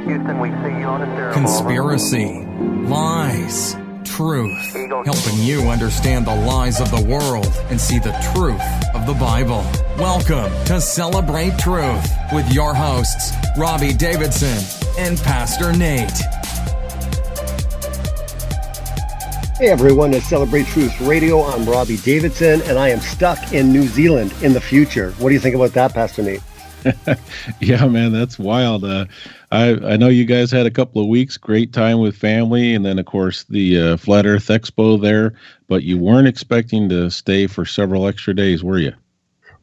Houston, we see you on a stereo. Conspiracy, lies, truth, helping you understand the lies of the world and see the truth of the Bible. Welcome to Celebrate Truth with your hosts, Robbie Davidson and Pastor Nate. Hey everyone, it's Celebrate Truth Radio. I'm Robbie Davidson, and I am stuck in New Zealand in the future. What do you think about that, Pastor Nate? Yeah, man, that's wild. I know you guys had a couple of weeks, great time with family, and then, of course, the Flat Earth Expo there, but you weren't expecting to stay for several extra days, were you?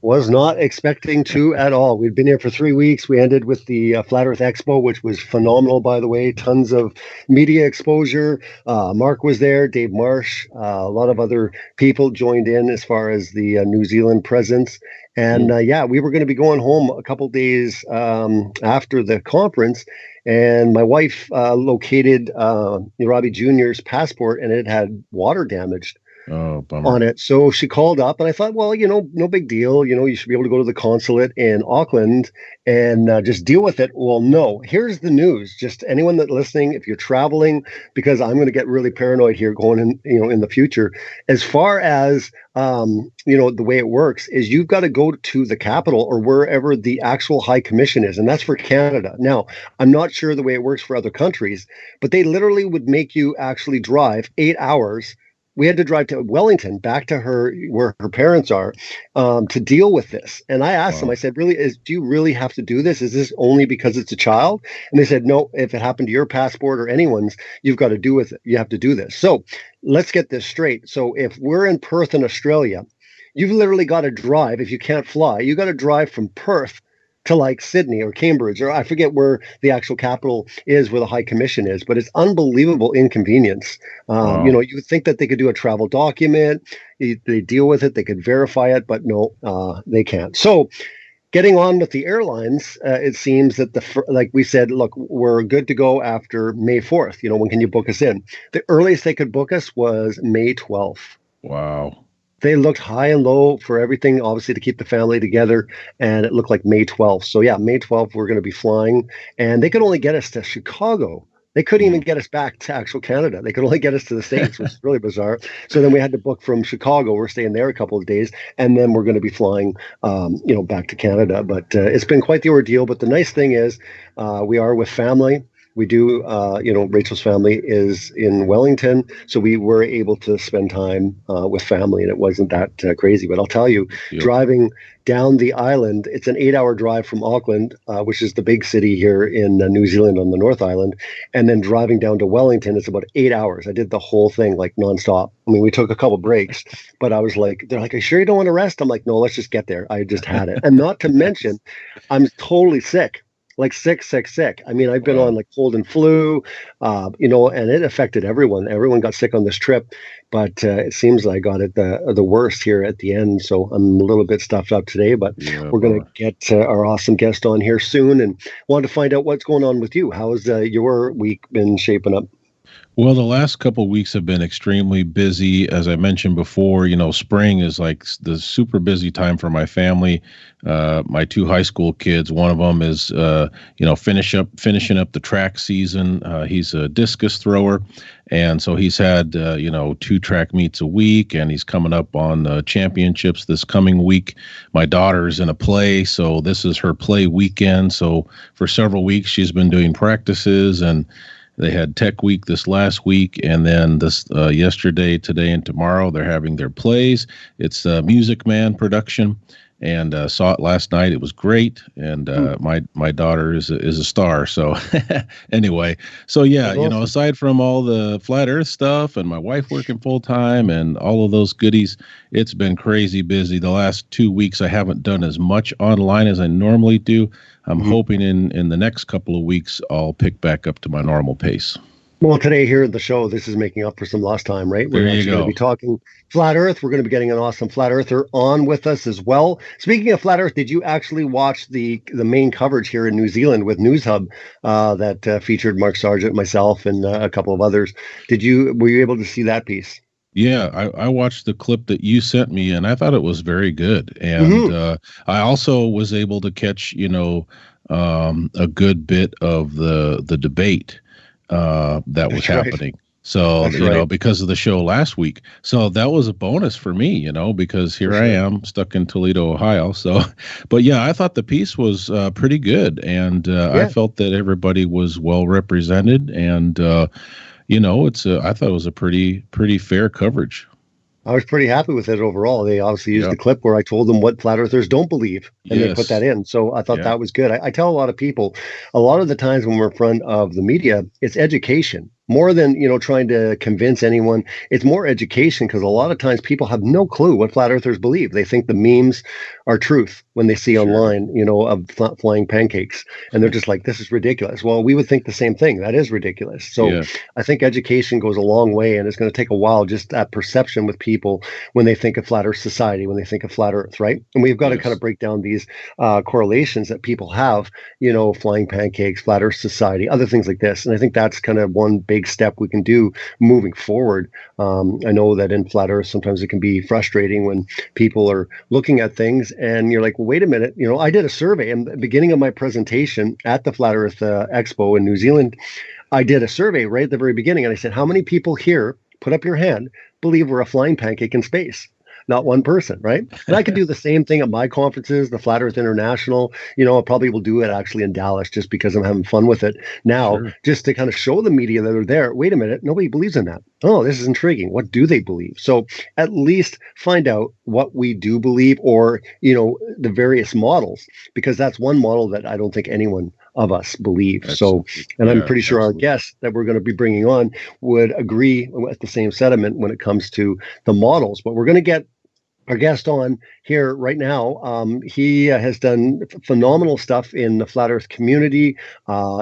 Was not expecting to at all. We'd been here for 3 weeks. We ended with the Flat Earth Expo, which was phenomenal, by the way. Tons of media exposure. Mark was there, Dave Marsh, a lot of other people joined in as far as the New Zealand presence. And we were going to be going home a couple days after the conference. And my wife located Robbie Jr.'s passport, and it had water damaged. Oh, bummer. On it. So she called up, and I thought, well, no big deal. You should be able to go to the consulate in Auckland and just deal with it. Well, no. Here's the news. Just anyone that's listening, if you're traveling, because I'm going to get really paranoid here going in the future. As far as the way it works is you've got to go to the capital or wherever the actual high commission is, and that's for Canada. Now, I'm not sure the way it works for other countries, but they literally would make you actually drive 8 hours. We had to drive to Wellington, back to where her parents are, to deal with this. And I asked them, I said, do you really have to do this? Is this only because it's a child? And they said, no, if it happened to your passport or anyone's, you've got to do with it. You have to do this. So let's get this straight. So if we're in Perth in Australia, you've literally got to drive. If you can't fly, you got to drive from Perth to like Sydney or Cambridge, or I forget where the actual capital is, where the High Commission is, but it's unbelievable inconvenience. Wow. You would think that they could do a travel document, they deal with it, they could verify it, but no, they can't. So getting on with the airlines, it seems that like we said, look, we're good to go after May 4th. When can you book us in? The earliest they could book us was May 12th. Wow. They looked high and low for everything, obviously, to keep the family together, and it looked like May 12th. So, yeah, May 12th, we're going to be flying, and they could only get us to Chicago. They couldn't even get us back to actual Canada. They could only get us to the States, which is really bizarre. So then we had to book from Chicago. We're staying there a couple of days, and then we're going to be flying, back to Canada. But it's been quite the ordeal. But the nice thing is we are with family. We do, Rachel's family is in Wellington, so we were able to spend time with family, and it wasn't that crazy. But I'll tell you, driving down the island, it's an 8-hour drive from Auckland, which is the big city here in New Zealand on the North Island, and then driving down to Wellington, it's about 8 hours. I did the whole thing like nonstop. I mean, we took a couple breaks, but I was like, they're like, are you sure you don't want to rest? I'm like, no, let's just get there. I just had it. And not to mention, I'm totally sick. Like sick. I mean, I've been on like cold and flu, and it affected everyone. Everyone got sick on this trip, but it seems like I got it the worst here at the end. So I'm a little bit stuffed up today, but we're going to get our awesome guest on here soon, and wanted to find out what's going on with you. How's your week been shaping up? Well, the last couple of weeks have been extremely busy. As I mentioned before, spring is like the super busy time for my family. My 2 high school kids, one of them is, finishing up the track season. He's a discus thrower. And so he's had, 2 track meets a week, and he's coming up on championships this coming week. My daughter's in a play, so this is her play weekend. So for several weeks, she's been doing practices, and they had Tech Week this last week, and then this yesterday, today, and tomorrow they're having their plays. It's a Music Man production, and saw it last night. It was great, and my daughter is a star. So anyway, so yeah, aside from all the flat Earth stuff and my wife working full time and all of those goodies, it's been crazy busy. The last 2 weeks I haven't done as much online as I normally do. I'm hoping in the next couple of weeks I'll pick back up to my normal pace. Well, today here at the show, this is making up for some lost time, right? We're actually going to be talking Flat Earth. We're going to be getting an awesome Flat Earther on with us as well. Speaking of Flat Earth, did you actually watch the main coverage here in New Zealand with News Hub that featured Mark Sargent, myself, and a couple of others? Were you able to see that piece? Yeah, I watched the clip that you sent me, and I thought it was very good. And I also was able to catch, a good bit of the debate that was happening. So, because of the show last week. So that was a bonus for me, because here I am stuck in Toledo, Ohio. So, but yeah, I thought the piece was pretty good. And I felt that everybody was well represented. And, I thought it was a pretty fair coverage. I was pretty happy with it overall. They obviously used the clip where I told them what flat earthers don't believe, and they put that in. So I thought that was good. I tell a lot of people, a lot of the times when we're in front of the media, it's education. More than, trying to convince anyone. It's more education, because a lot of times people have no clue what flat earthers believe. They think the memes are truth when they see online, of flying pancakes. And they're just like, this is ridiculous. Well, we would think the same thing. That is ridiculous. So I think education goes a long way, and it's going to take a while, just that perception with people when they think of flat earth society, when they think of flat earth, right? And we've got to kind of break down these correlations that people have, flying pancakes, flat earth society, other things like this. And I think that's kind of one big step we can do moving forward. I know that in flat earth, sometimes it can be frustrating when people are looking at things and you're like, well, wait a minute. I did a survey in the beginning of my presentation at the Flat Earth Expo in New Zealand. I did a survey right at the very beginning, and I said, how many people here, put up your hand, believe we're a flying pancake in space? Not one person, right? And I could do the same thing at my conferences, the Flat Earth International. I probably will do it actually in Dallas just because I'm having fun with it now, just to kind of show the media that are there. Wait a minute, nobody believes in that. Oh, this is intriguing. What do they believe? So at least find out what we do believe, or, the various models, because that's one model that I don't think anyone of us believe. And I'm pretty sure our guests that we're going to be bringing on would agree with the same sentiment when it comes to the models. But we're going to get our guest on here right now. He has done phenomenal stuff in the flat earth community.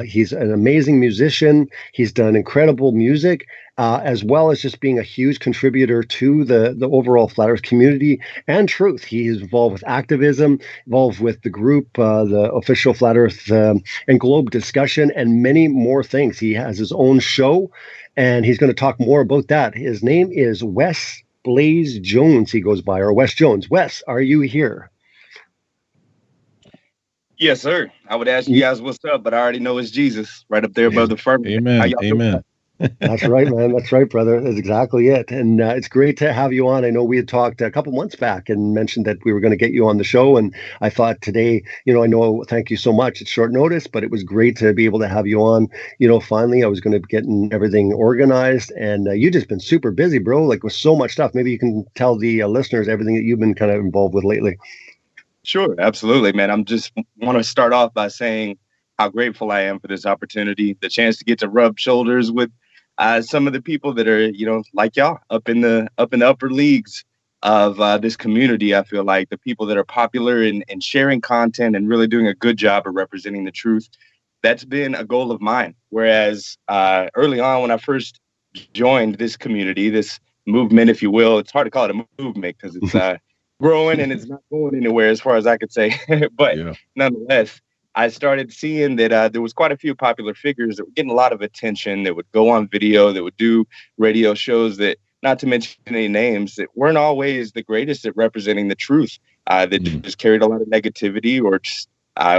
He's an amazing musician. He's done incredible music, as well as just being a huge contributor to the overall flat earth community and truth. He's involved with activism, involved with the group, the official flat earth and globe discussion, and many more things. He has his own show, and he's going to talk more about that. His name is WesBlaze Jones, he goes by, or Wes Jones. Wes, are you here? Yes, sir. I would ask you guys what's up, but I already know it's Jesus right up there above the firmament. Amen. Amen. That's right, man. That's right, brother. That's exactly it. And it's great to have you on. I know we had talked a couple months back and mentioned that we were going to get you on the show. And I thought today, thank you so much. It's short notice, but it was great to be able to have you on. Finally, I was going to get everything organized, and you've just been super busy, bro, like with so much stuff. Maybe you can tell the listeners everything that you've been kind of involved with lately. Sure. Absolutely, man. I'm just want to start off by saying how grateful I am for this opportunity, the chance to get to rub shoulders with some of the people that are, like y'all, up in the upper leagues of this community. I feel like the people that are popular in sharing content and really doing a good job of representing the truth. That's been a goal of mine. Whereas early on, when I first joined this community, this movement, if you will, it's hard to call it a movement because it's growing and it's not going anywhere as far as I could say. But nonetheless, I started seeing that there was quite a few popular figures that were getting a lot of attention, that would go on video, that would do radio shows, that, not to mention any names, that weren't always the greatest at representing the truth, that just carried a lot of negativity, or just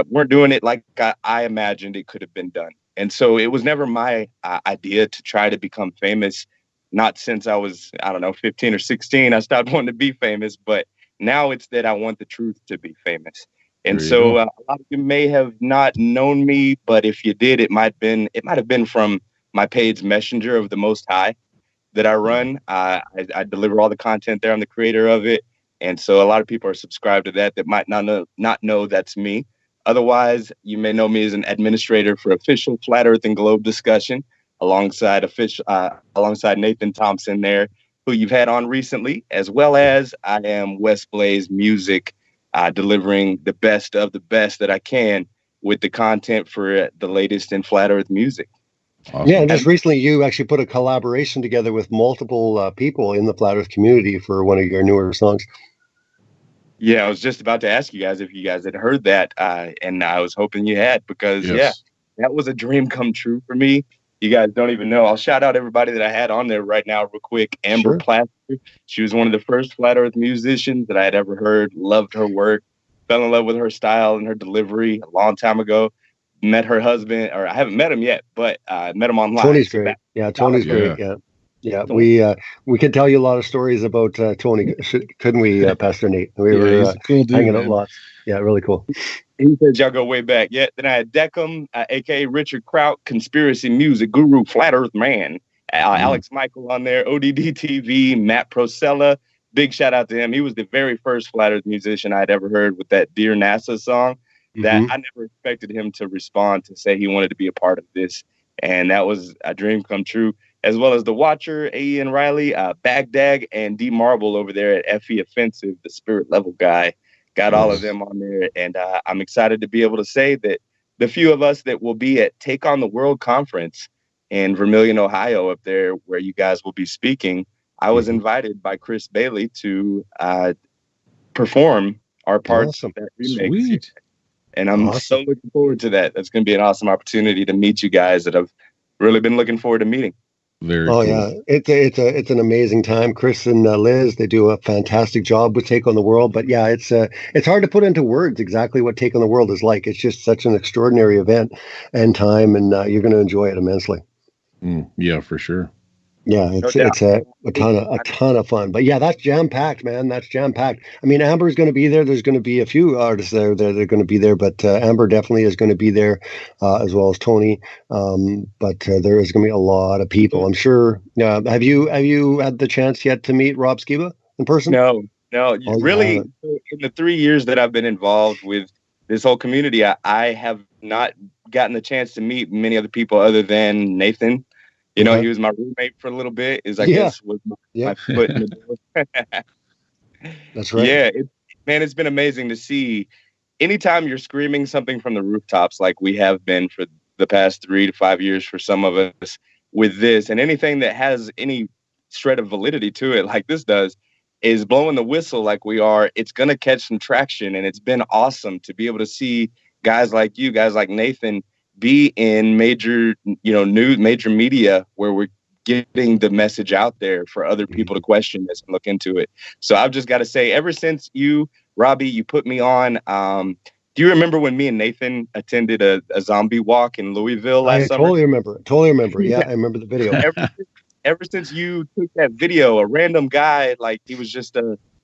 weren't doing it like I imagined it could have been done. And so it was never my idea to try to become famous. Not since I was, 15 or 16, I stopped wanting to be famous, but now it's that I want the truth to be famous. And so a lot of you may have not known me, but if you did, it might have been from my page Messenger of the Most High that I run. I deliver all the content there. I'm the creator of it. And so a lot of people are subscribed to that might not know that's me. Otherwise, you may know me as an administrator for official Flat Earth and Globe discussion alongside Nathan Thompson there, who you've had on recently, as well as I am WesBlaze Muzik, delivering the best of the best that I can with the content for the latest in flat earth music. Awesome. Yeah, and just recently you actually put a collaboration together with multiple people in the flat earth community for one of your newer songs. Yeah, I was just about to ask you guys if you guys had heard that, and I was hoping you had, because that was a dream come true for me. You guys don't even know. I'll shout out everybody that I had on there right now real quick. Amber Plaster. She was one of the first flat earth musicians that I had ever heard. Loved her work. fell in love with her style and her delivery a long time ago. Met her husband, or I haven't met him yet, but met him online. Tony's great. Yeah, Tony's great. Yeah. Yeah, we could tell you a lot of stories about Tony, couldn't we, Pastor Nate? We were he's a cool dude, hanging man. out lots. Yeah, really cool. He says y'all go way back. Yeah, then I had Deckham, aka Richard Kraut, Conspiracy Music Guru, Flat Earth Man, Alex Michael on there, ODD TV, Matt Prosella. Big shout out to him. He was the very first Flat Earth musician I'd ever heard with that Dear NASA song. That I never expected him to respond to say he wanted to be a part of this, and that was a dream come true. As well as the Watcher, A.E.N. Riley, Bagdag, and D Marble over there at FE Offensive, the spirit level guy. Got all of them on there, and I'm excited to be able to say that the few of us that will be at Take on the World Conference in Vermilion, Ohio, up there where you guys will be speaking, I was invited by Chris Bailey to perform our parts of that remix. Sweet. And I'm so looking forward to that. That's going to be an awesome opportunity to meet you guys that I've really been looking forward to meeting. Very cool. Yeah, it's an amazing time. Chris and Liz, they do a fantastic job with Take on the World. But yeah, it's hard to put into words exactly what Take on the World is like. It's just such an extraordinary event and time, and you're going to enjoy it immensely. Yeah, for sure. Yeah, it's a ton of fun. But yeah, that's jam packed, man. That's jam packed. I mean, Amber's going to be there. There's going to be a few artists there that are going to be there, but Amber definitely is going to be there, as well as Tony. But there is going to be a lot of people, I'm sure. Have you had the chance yet to meet Rob Skiba in person? No. Really, in the 3 years that I've been involved with this whole community, I have not gotten the chance to meet many other people other than Nathan. You know, he was my roommate for a little bit. I guess was my foot in the door. That's right. Yeah, it's been amazing to see. Anytime you're screaming something from the rooftops, like we have been for the past 3 to 5 years for some of us with this, and anything that has any shred of validity to it, like this does, is blowing the whistle like we are. It's going to catch some traction, and it's been awesome to be able to see guys like you, guys like Nathan, be in major, news, major media where we're getting the message out there for other people to question this and look into it. So I've just got to say, ever since you, Robbie, you put me on, do you remember when me and Nathan attended a zombie walk in Louisville last summer? Totally remember. Yeah, I remember the video. Ever since you took that video, a random guy, like he was just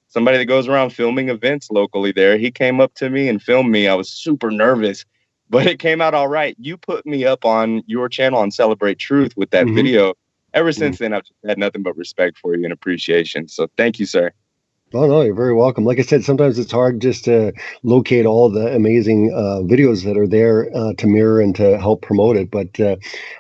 somebody that goes around filming events locally there, he came up to me and filmed me. I was super nervous, but it came out all right. You put me up on your channel on Celebrate Truth with that video. Ever since then, I've just had nothing but respect for you and appreciation. So thank you, sir. Oh, no, you're very welcome. Like I said, sometimes it's hard just to locate all the amazing videos that are there to mirror and to help promote it. But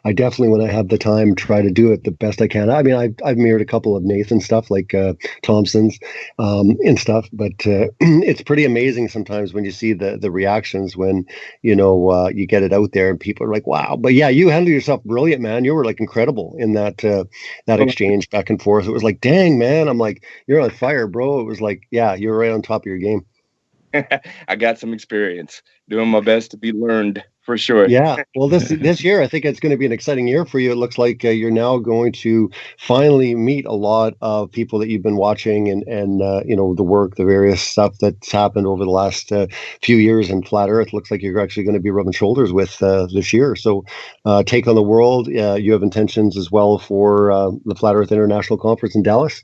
I definitely, when I have the time, try to do it the best I can. I mean, I've mirrored a couple of Nathan stuff like Thompson's and stuff, but it's pretty amazing sometimes when you see the reactions when, you get it out there and people are like, wow. But yeah, you handled yourself brilliant, man. You were like incredible in that exchange back and forth. It was like, dang, man. I'm like, you're on fire, bro. It was like, yeah, you're right on top of your game. I got some experience doing my best to be learned for sure. Yeah. Well, this year, I think it's going to be an exciting year for you. It looks like you're now going to finally meet a lot of people that you've been watching and the work, the various stuff that's happened over the last few years in Flat Earth. Looks like you're actually going to be rubbing shoulders with this year. So Take on the World, you have intentions as well for the Flat Earth International Conference in Dallas.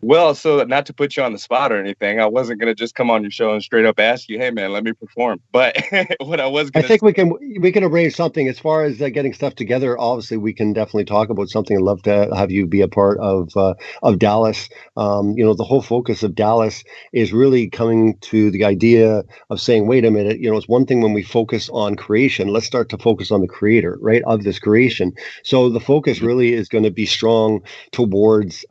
Well, so not to put you on the spot or anything, I wasn't going to just come on your show and straight up ask you, hey, man, let me perform. But what I was going to I think we can arrange something as far as getting stuff together. Obviously, we can definitely talk about something. I'd love to have you be a part of Dallas. The whole focus of Dallas is really coming to the idea of saying, wait a minute, it's one thing when we focus on creation. Let's start to focus on the creator, right, of this creation. So the focus really is going to be strong towards,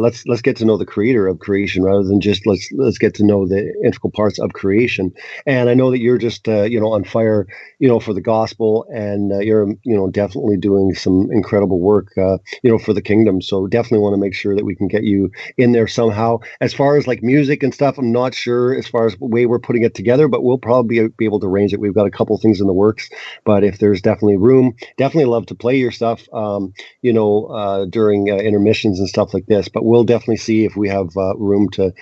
let's get to know the creator of creation rather than just let's get to know the integral parts of creation. And I know that you're just on fire for the gospel, and you're definitely doing some incredible work for the kingdom. So definitely want to make sure that we can get you in there somehow. As far as like music and stuff, I'm not sure as far as the way we're putting it together, but we'll probably be able to arrange it. We've got a couple things in the works, but if there's definitely room, definitely love to play your stuff during intermissions and stuff like this. But we'll definitely see if we have room to,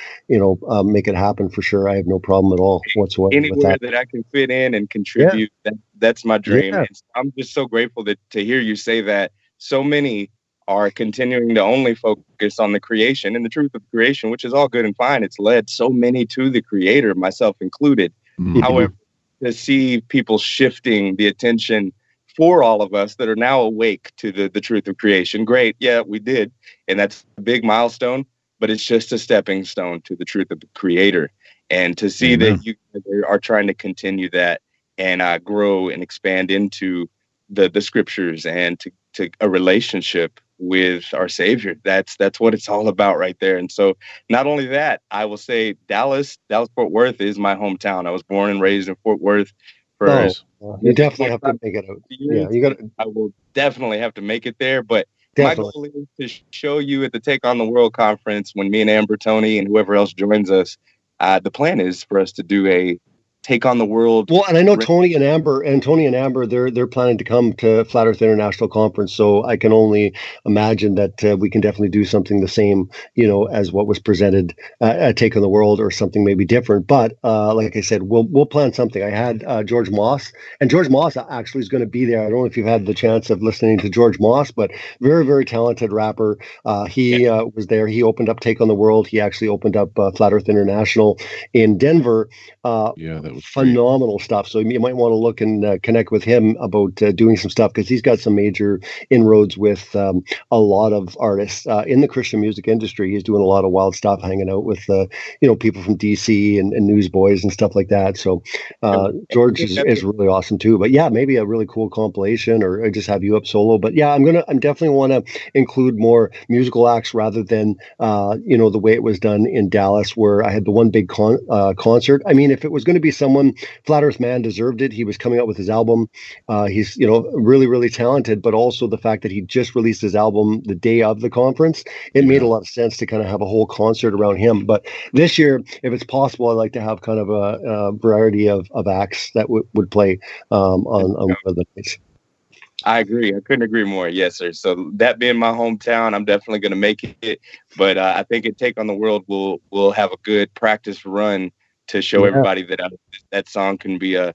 make it happen for sure. I have no problem at all whatsoever with Anywhere that. that I can fit in and Yeah, contribute, that's my dream. yeah. And I'm just so grateful to hear you say that so many are continuing to only focus on the creation and the truth of creation, which is all good and fine. It's led so many to the creator, myself included. Mhm. However, to see people shifting the attention for all of us that are now awake to the truth of creation, great. Yeah, we did. And that's a big milestone, but it's just a stepping stone to the truth of the creator. And to see Amen. that you are trying to continue that and grow and expand into the scriptures and to a relationship with our Savior. That's what it's all about right there. And so not only that, I will say Dallas Fort Worth is my hometown. I was born and raised in Fort Worth for You definitely have to make it out. years. Yeah, you got I will definitely have to make it there. But my definitely. goal is to show you at the Take on the World conference when me and Amber, Tony, and whoever else joins us. The plan is for us to do a Take on the World. Well, and I know Tony and Amber, they're planning to come to Flat Earth International Conference. So I can only imagine that we can definitely do something the same, as what was presented at Take on the World, or something maybe different. But like I said, we'll plan something. I had George Moss, and George Moss actually is going to be there. I don't know if you've had the chance of listening to George Moss, but very, very talented rapper. He was there. He opened up Take on the World. He actually opened up Flat Earth International in Denver. That was phenomenal stuff. So you might want to look and connect with him about doing some stuff, because he's got some major inroads with a lot of artists in the Christian music industry. He's doing a lot of wild stuff, hanging out with people from DC and Newsboys and stuff like that. So George is really awesome too. But yeah, maybe a really cool compilation, or just have you up solo. But yeah, I'm definitely want to include more musical acts rather than the way it was done in Dallas, where I had the one big concert. I mean, if it was going to be someone, Flat Earth Man deserved it. He was coming out with his album. He's really, really talented, but also the fact that he just released his album the day of the conference, it made a lot of sense to kind of have a whole concert around him. But this year, if it's possible, I'd like to have kind of a variety of acts that would play on one of the nights. I agree. I couldn't agree more. Yes, sir. So that being my hometown, I'm definitely going to make it. But I think at Take on the World, we'll have a good practice run to show everybody that that song can be a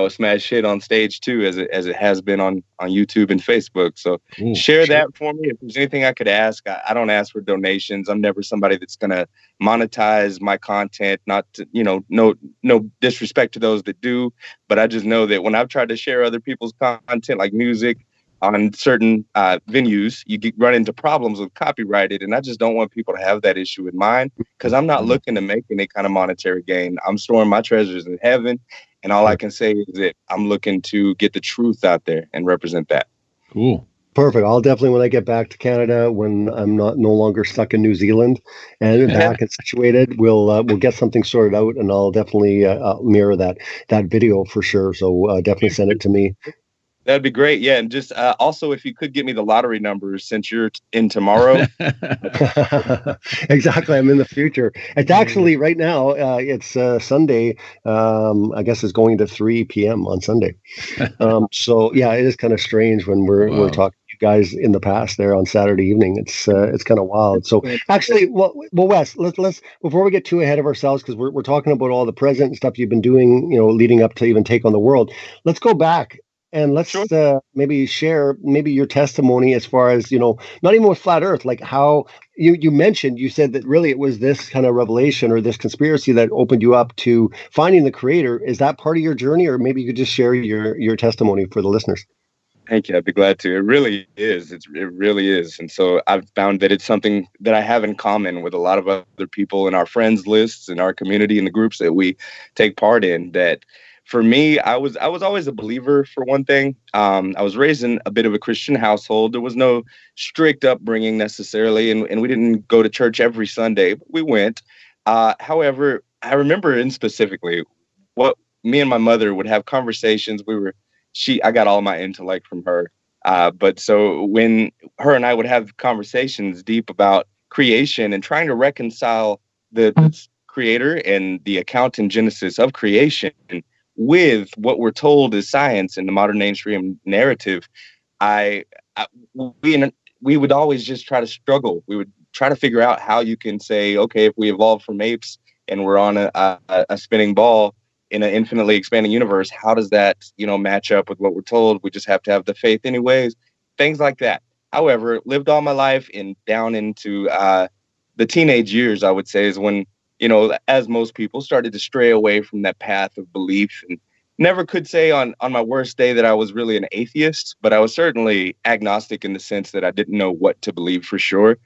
smash hit on stage too, as it has been on YouTube and Facebook. So share that for me. If there's anything I could ask, I don't ask for donations. I'm never somebody that's gonna monetize my content. Not to, no disrespect to those that do, but I just know that when I've tried to share other people's content, like music, on certain venues, you run into problems with copyrighted, and I just don't want people to have that issue with mine, because I'm not looking to make any kind of monetary gain. I'm storing my treasures in heaven, and all I can say is that I'm looking to get the truth out there and represent that. Cool. Perfect. I'll definitely, when I get back to Canada, when I'm no longer stuck in New Zealand and back and situated, we'll get something sorted out, and I'll definitely mirror that video for sure. So definitely send it to me. That'd be great. Yeah. And just also, if you could get me the lottery numbers, since you're in tomorrow. Exactly. I'm in the future. It's actually right now, it's Sunday. I guess it's going to 3 p.m. on Sunday. So yeah, it is kind of strange when we're talking to you guys in the past there on Saturday evening. It's kind of wild. So actually, well, Wes, let's before we get too ahead of ourselves, because we're talking about all the present and stuff you've been doing, leading up to even Take on the World. Let's go back. And let's maybe share your testimony as far as, not even with Flat Earth, like how you said that really it was this kind of revelation or this conspiracy that opened you up to finding the creator. Is that part of your journey? Or maybe you could just share your testimony for the listeners. Thank you. I'd be glad to. It really is. It really is. And so I've found that it's something that I have in common with a lot of other people in our friends lists and our community and the groups that we take part in. That for me, I was always a believer, for one thing. I was raised in a bit of a Christian household. There was no strict upbringing necessarily, and we didn't go to church every Sunday, but we went. However, I remember specifically what me and my mother would have conversations. I got all my intellect from her. But so when her and I would have conversations deep about creation and trying to reconcile the creator and the account in Genesis of creation with what we're told is science in the modern mainstream narrative, we would always just try to struggle. We would try to figure out how you can say, okay, if we evolved from apes and we're on a spinning ball in an infinitely expanding universe, how does that, match up with what we're told? We just have to have the faith anyways, things like that. However, lived all my life down into the teenage years, I would say, is when, as most people, started to stray away from that path of belief, and never could say on my worst day that I was really an atheist, but I was certainly agnostic in the sense that I didn't know what to believe for sure.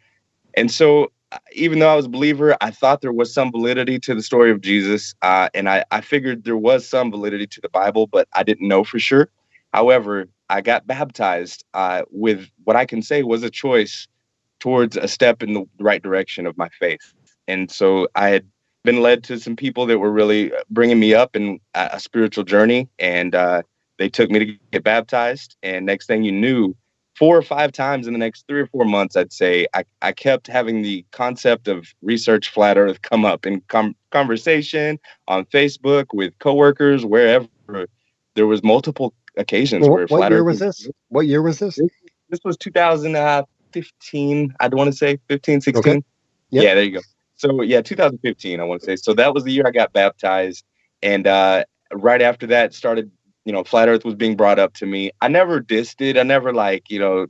And so even though I was a believer, I thought there was some validity to the story of Jesus. And I figured there was some validity to the Bible, but I didn't know for sure. However, I got baptized with what I can say was a choice towards a step in the right direction of my faith. And so I had been led to some people that were really bringing me up in a spiritual journey. And they took me to get baptized. And next thing you knew, 4 or 5 times in the next 3 or 4 months, I'd say, I kept having the concept of research flat earth come up in conversation on Facebook with coworkers, wherever. There was multiple occasions where what year was this? What year was this? This was 2015. I'd want to say 15, 16. Okay. Yep. Yeah, there you go. So yeah, 2015, I want to say. So that was the year I got baptized. And right after that started, flat earth was being brought up to me. I never dissed it. I never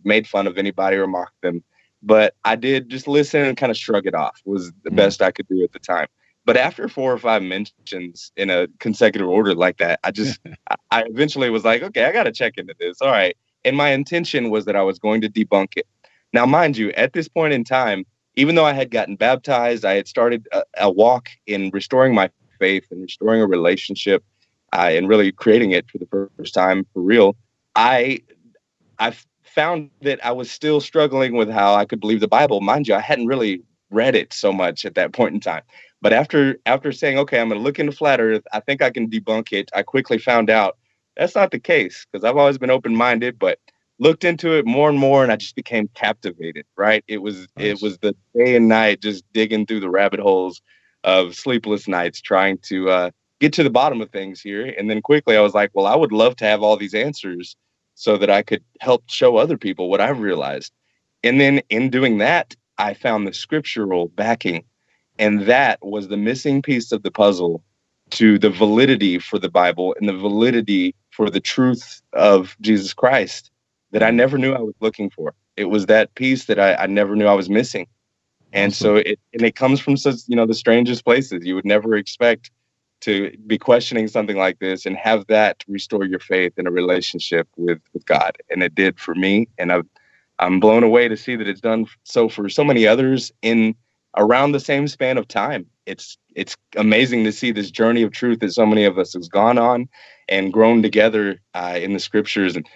made fun of anybody or mocked them, but I did just listen and kind of shrug it off was the best I could do at the time. But after 4 or 5 mentions in a consecutive order like that, I eventually was like, okay, I got to check into this. All right. And my intention was that I was going to debunk it. Now, mind you, at this point in time, even though I had gotten baptized, I had started a walk in restoring my faith and restoring a relationship and really creating it for the first time for real. I found that I was still struggling with how I could believe the Bible. Mind you, I hadn't really read it so much at that point in time. But after saying, okay, I'm going to look into flat earth, I think I can debunk it, I quickly found out that's not the case, because I've always been open-minded, but looked into it more and more, and I just became captivated, right? It was the day and night just digging through the rabbit holes of sleepless nights trying to get to the bottom of things here. And then quickly I was like, well, I would love to have all these answers so that I could help show other people what I've realized. And then in doing that, I found the scriptural backing. And that was the missing piece of the puzzle to the validity for the Bible and the validity for the truth of Jesus Christ that I never knew I was looking for. It was that piece that I never knew I was missing. And so it comes from such, the strangest places. You would never expect to be questioning something like this and have that restore your faith in a relationship with God. And it did for me. And I'm blown away to see that it's done so for so many others in around the same span of time. It's amazing to see this journey of truth that so many of us has gone on and grown together in the scriptures. And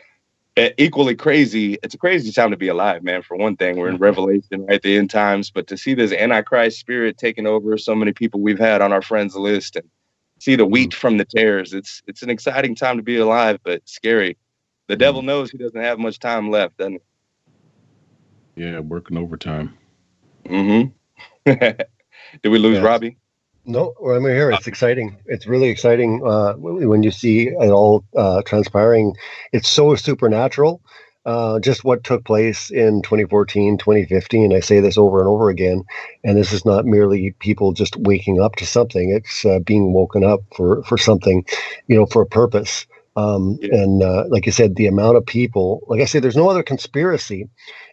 equally crazy, it's a crazy time to be alive, man. For one thing, we're in Revelation, right, the end times, but to see this Antichrist spirit taking over so many people we've had on our friends list and see the wheat from the tares, it's an exciting time to be alive, but scary. The devil knows he doesn't have much time left, doesn't he? Yeah, working overtime. Did we lose Robbie? No, I'm here. It's exciting. It's really exciting when you see it all transpiring. It's so supernatural. Just what took place in 2014, 2015. I say this over and over again. And this is not merely people just waking up to something. It's being woken up for something, for a purpose. And like you said, the amount of people, like I said, there's no other conspiracy.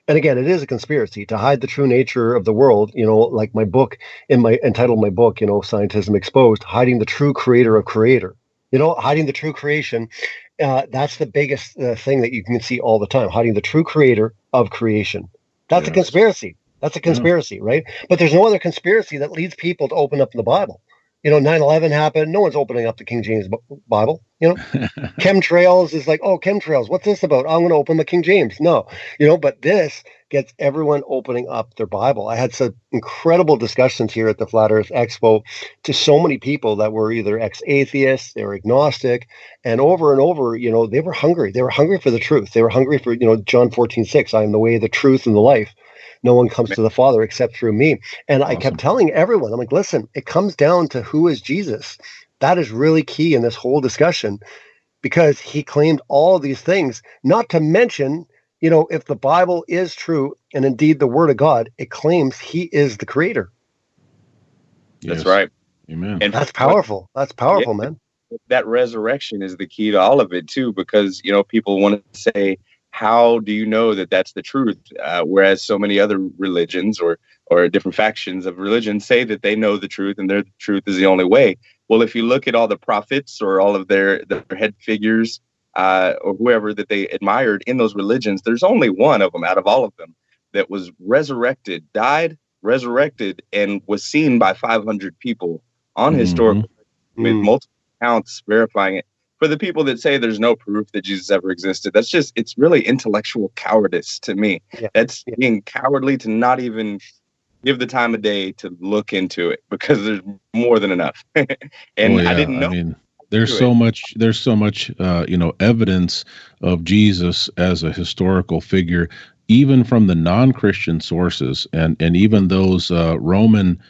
And again, it is a conspiracy to hide the true nature of the world, like my book, entitled my book, Scientism Exposed, hiding the true creator of creator, hiding the true creation. That's the biggest thing that you can see all the time, hiding the true creator of creation. That's a conspiracy. That's a conspiracy, right? But there's no other conspiracy that leads people to open up the Bible. 9/11 happened. No one's opening up the King James Bible. Chemtrails is like, oh, chemtrails. What's this about? I'm going to open the King James. No, but this gets everyone opening up their Bible. I had some incredible discussions here at the Flat Earth Expo to so many people that were either ex-atheists, they were agnostic, and over, they were hungry. They were hungry for the truth. They were hungry for, John 14:6, I am the way, the truth, and the life. No one comes to the Father except through me. And I kept telling everyone, I'm like, listen, it comes down to who is Jesus. That is really key in this whole discussion, because he claimed all of these things, not to mention if the Bible is true and indeed the Word of God, it claims He is the Creator. That's right. Amen. And that's powerful. That's powerful, man. That resurrection is the key to all of it too, because people want to say, how do you know that that's the truth? Whereas so many other religions or different factions of religion say that they know the truth and their truth is the only way. Well, if you look at all the prophets or all of their head figures or whoever that they admired in those religions, there's only one of them out of all of them that was resurrected, died, resurrected, and was seen by 500 people on historical with multiple accounts verifying it. For the people that say there's no proof that Jesus ever existed, it's really intellectual cowardice to me. That's being cowardly to not even give the time of day to look into it, because there's more than enough. And I didn't know. I mean, there's so much evidence of Jesus as a historical figure, even from the non-Christian sources, and even those Roman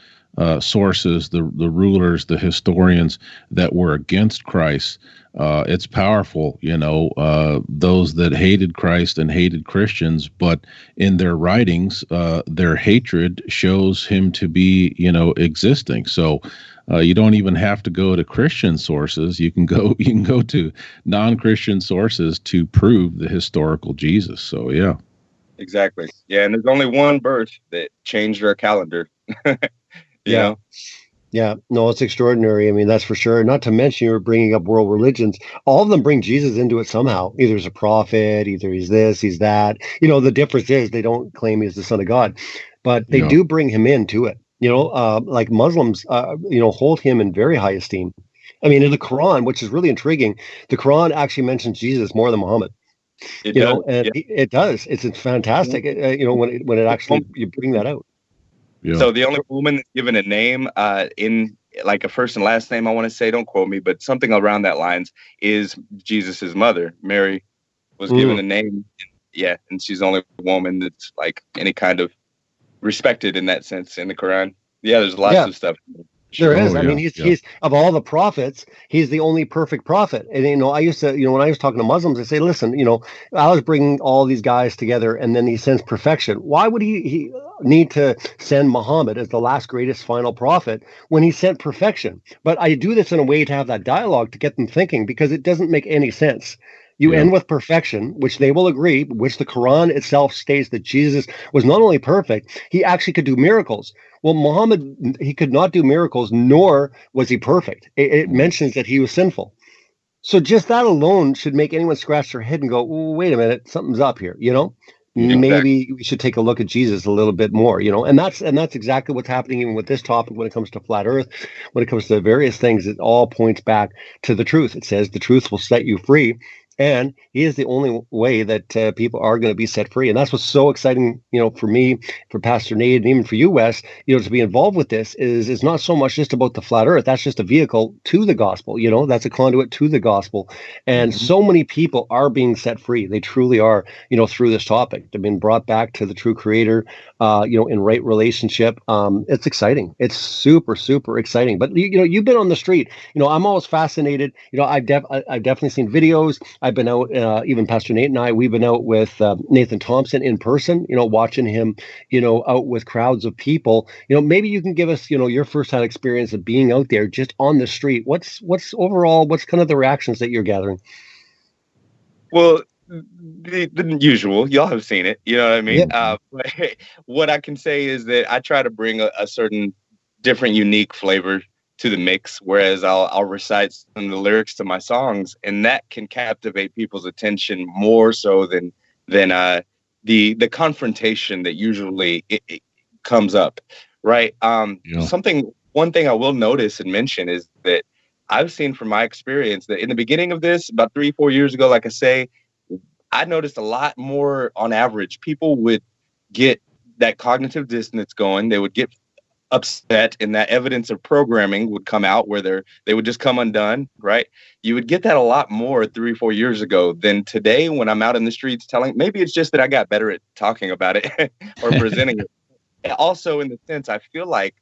sources, the rulers, the historians that were against Christ. It's powerful, those that hated Christ and hated Christians, but in their writings, their hatred shows him to be, existing. So you don't even have to go to Christian sources. You can go to non-Christian sources to prove the historical Jesus. So, yeah. Exactly. Yeah. And there's only one birth that changed our calendar. You know? Yeah, no, it's extraordinary. I mean, that's for sure. Not to mention, you were bringing up world religions. All of them bring Jesus into it somehow. Either he's a prophet, either he's this, he's that. The difference is they don't claim he's the Son of God, but they do bring him into it. Like Muslims, hold him in very high esteem. I mean, in the Quran, which is really intriguing, the Quran actually mentions Jesus more than Muhammad. It does. It's fantastic. When it actually you bring that out. Yeah. So the only woman that's given a name in like a first and last name, I want to say, don't quote me, but something around that lines, is Jesus's mother. Mary was given a name. And she's the only woman that's like any kind of respected in that sense in the Quran. Yeah, there's lots of stuff. There is. I mean, he's of all the prophets, he's the only perfect prophet. And, I used to, when I was talking to Muslims, I say, listen, I was bringing all these guys together and then he sends perfection. Why would he need to send Muhammad as the last greatest final prophet when he sent perfection? But I do this in a way to have that dialogue to get them thinking, because it doesn't make any sense. You end with perfection, which they will agree, which the Quran itself states that Jesus was not only perfect, he actually could do miracles. Well, Muhammad, he could not do miracles, nor was he perfect. It mentions that he was sinful. So just that alone should make anyone scratch their head and go, wait a minute, something's up here, Maybe we should take a look at Jesus a little bit more, and that's exactly what's happening even with this topic when it comes to flat earth, when it comes to various things. It all points back to the truth. It says the truth will set you free. And he is the only way that people are going to be set free. And that's what's so exciting, for me, for Pastor Nate, and even for you, Wes, to be involved with this is not so much just about the flat earth. That's just a vehicle to the gospel. That's a conduit to the gospel. And so many people are being set free. They truly are, through this topic. They've been brought back to the true creator, in right relationship. It's exciting. It's super, super exciting. But, you've been on the street. I'm always fascinated. I've definitely seen videos. I've been out, even Pastor Nate and I, we've been out with Nathan Thompson in person, watching him, out with crowds of people. Maybe you can give us, your firsthand experience of being out there just on the street. What's overall, what's kind of the reactions that you're gathering? Well, the usual, y'all have seen it, you know what I mean? Yeah. But what I can say is that I try to bring a certain different, unique flavor to the mix, whereas I'll recite some of the lyrics to my songs, and that can captivate people's attention more so than the confrontation that usually it comes up, right? One thing I will notice and mention is that I've seen from my experience that in the beginning of this, about 3-4 years ago, like I say, I noticed a lot more on average. People would get that cognitive dissonance going. They would get upset, and that evidence of programming would come out where they would just come undone, right? You would get that a lot more 3-4 years ago than today when I'm out in the streets telling. Maybe it's just that I got better at talking about it or presenting it. Also, in the sense, I feel like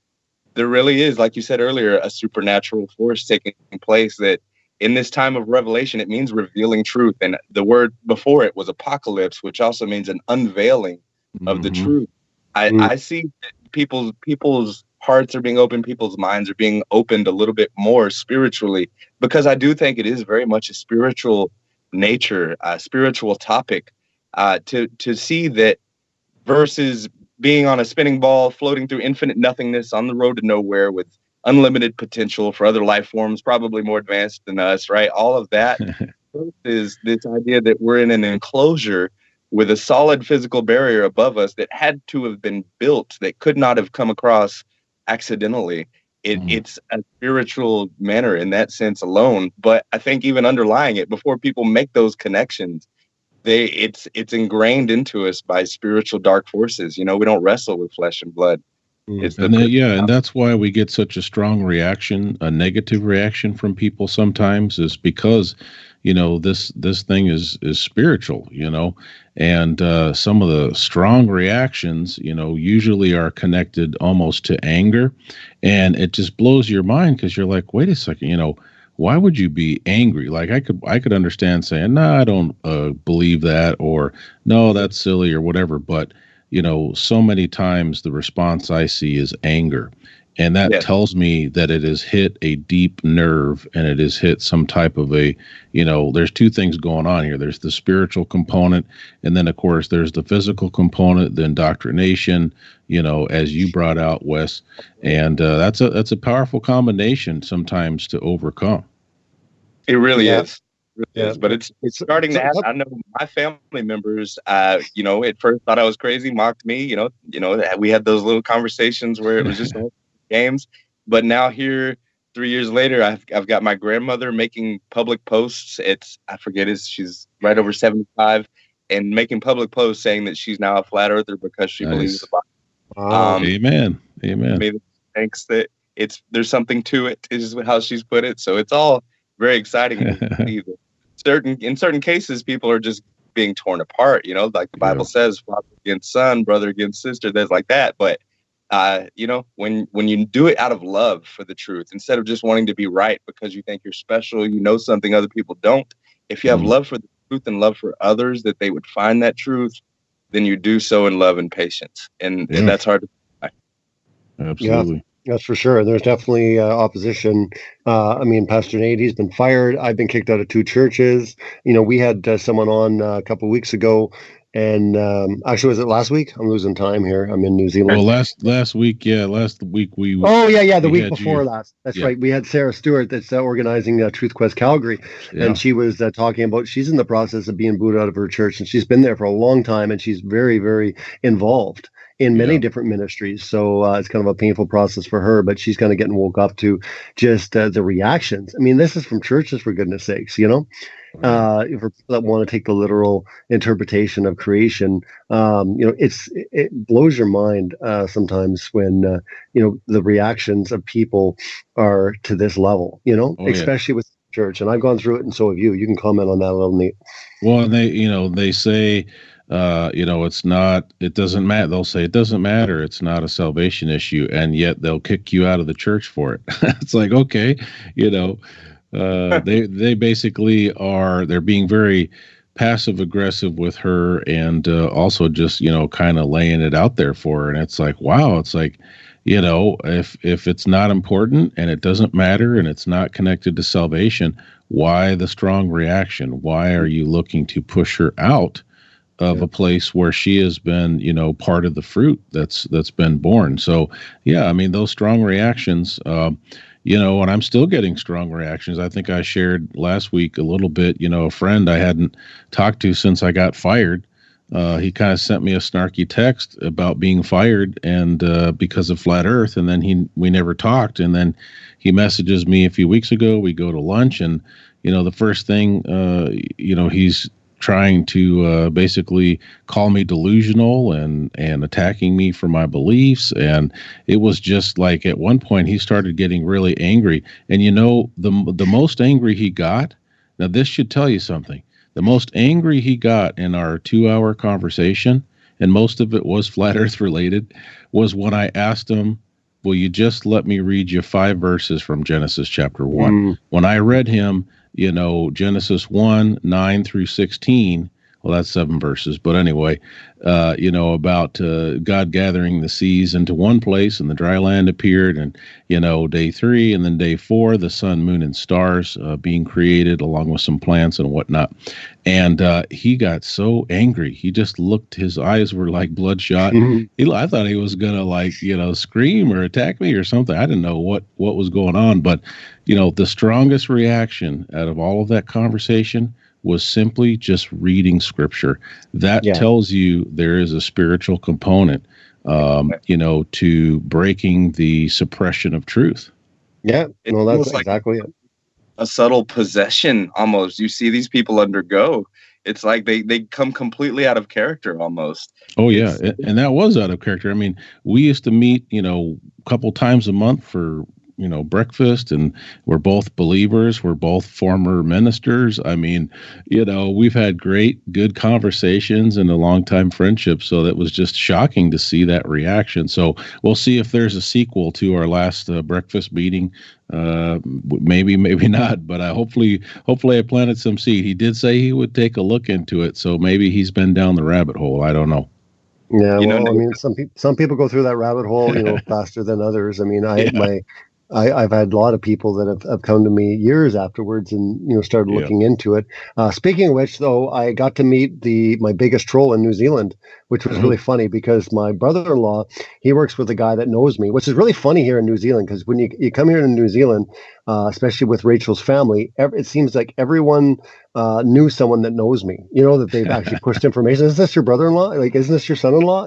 there really is, like you said earlier, a supernatural force taking place that in this time of revelation, it means revealing truth. And the word before it was apocalypse, which also means an unveiling of the truth. I see that people's hearts are being opened, people's minds are being opened a little bit more spiritually, because I do think it is very much a spiritual nature, a spiritual topic, to see that versus being on a spinning ball, floating through infinite nothingness on the road to nowhere with unlimited potential for other life forms, probably more advanced than us, right? All of that is this idea that we're in an enclosure with a solid physical barrier above us that had to have been built, that could not have come across accidentally. It's a spiritual manner in that sense alone. But I think even underlying it, before people make those connections, it's ingrained into us by spiritual dark forces. We don't wrestle with flesh and blood. And that's why we get such a strong reaction, a negative reaction from people sometimes, is because this thing is spiritual, and some of the strong reactions usually are connected almost to anger, and it just blows your mind, because you're like, wait a second, why would you be angry? Like I could understand saying, no, I don't believe that, or no, that's silly, or whatever, but so many times the response I see is anger. And that tells me that it has hit a deep nerve, and it has hit some type of there's two things going on here. There's the spiritual component, and then, of course, there's the physical component, the indoctrination, as you brought out, Wes. And that's a powerful combination sometimes to overcome. It really is. Yes, but it's starting to happen. I know my family members, at first thought I was crazy, mocked me. We had those little conversations where it was just games. But now here, 3 years later, I've got my grandmother making public posts. She's right over 75, and making public posts saying that she's now a flat earther because she believes the Bible. Amen. Maybe thinks that there's something to it, is how she's put it. So it's all very exciting to see that in certain cases, people are just being torn apart, like the Bible says, father against son, brother against sister, there's like that. But, when you do it out of love for the truth, instead of just wanting to be right because you think you're special, something other people don't, if you have love for the truth and love for others, that they would find that truth, then you do so in love and patience. And that's hard to find. Absolutely. Yeah. That's for sure. There's definitely opposition. Pastor Nate, he's been fired. I've been kicked out of 2 churches. We had someone on a couple of weeks ago, and actually, was it last week? I'm losing time here. I'm in New Zealand. Well, last week, we. Oh yeah, the week before last. That's right. We had Sarah Stewart that's organizing Truth Quest Calgary, and she was talking about she's in the process of being booted out of her church, and she's been there for a long time, and she's very, very involved in many different ministries. So it's kind of a painful process for her, but she's kind of getting woke up to just the reactions. This is from churches, for goodness sakes, for people that want to take the literal interpretation of creation. It blows your mind sometimes when, the reactions of people are to this level, especially with church. And I've gone through it, and so have you. You can comment on that a little, Nate. Well, they say, it doesn't matter. They'll say it doesn't matter. It's not a salvation issue. And yet they'll kick you out of the church for it. It's like, okay, they basically they're being very passive aggressive with her, and also just, kind of laying it out there for her. And it's like, wow, it's like, if it's not important and it doesn't matter and it's not connected to salvation, why the strong reaction? Why are you looking to push her out of a place where she has been, part of the fruit that's been born? So, those strong reactions, and I'm still getting strong reactions. I think I shared last week a little bit, a friend I hadn't talked to since I got fired. He kind of sent me a snarky text about being fired and because of flat earth. And then we never talked. And then he messages me a few weeks ago. We go to lunch, and, the first thing, he's trying to basically call me delusional and attacking me for my beliefs. And it was just like, at one point he started getting really angry. And the most angry he got, now this should tell you something, the most angry he got in our 2-hour conversation, and most of it was flat earth related, was when I asked him, will you just let me read you 5 verses from Genesis chapter 1? When I read him Genesis 1:9-16. Well, that's 7 verses, but anyway, about God gathering the seas into one place, and the dry land appeared, and day 3, and then day 4, the sun, moon, and stars being created, along with some plants and whatnot. And he got so angry, he just looked. His eyes were like bloodshot. I thought he was gonna scream or attack me or something. I didn't know what was going on, but the strongest reaction out of all of that conversation was simply just reading scripture. That tells you there is a spiritual component, to breaking the suppression of truth. Yeah, that's exactly it. A subtle possession, almost. You see these people undergo. It's like they come completely out of character, almost. Oh, yeah, and that was out of character. I mean, we used to meet, a couple times a month for breakfast, and we're both believers. We're both former ministers. I mean, we've had good conversations and a long time friendship. So that was just shocking to see that reaction. So we'll see if there's a sequel to our last breakfast meeting. Maybe not, but hopefully I planted some seed. He did say he would take a look into it. So maybe he's been down the rabbit hole. I don't know. Yeah. I mean, some people go through that rabbit hole, faster than others. I mean, I've had a lot of people that have come to me years afterwards and started looking into it. Speaking of which, though, I got to meet my biggest troll in New Zealand, which was really funny because my brother-in-law, he works with a guy that knows me, which is really funny here in New Zealand because when you come here to New Zealand, especially with Rachel's family, it seems like everyone knew someone that knows me, that they've actually pushed information. Is this your brother-in-law? Like, isn't this your son-in-law?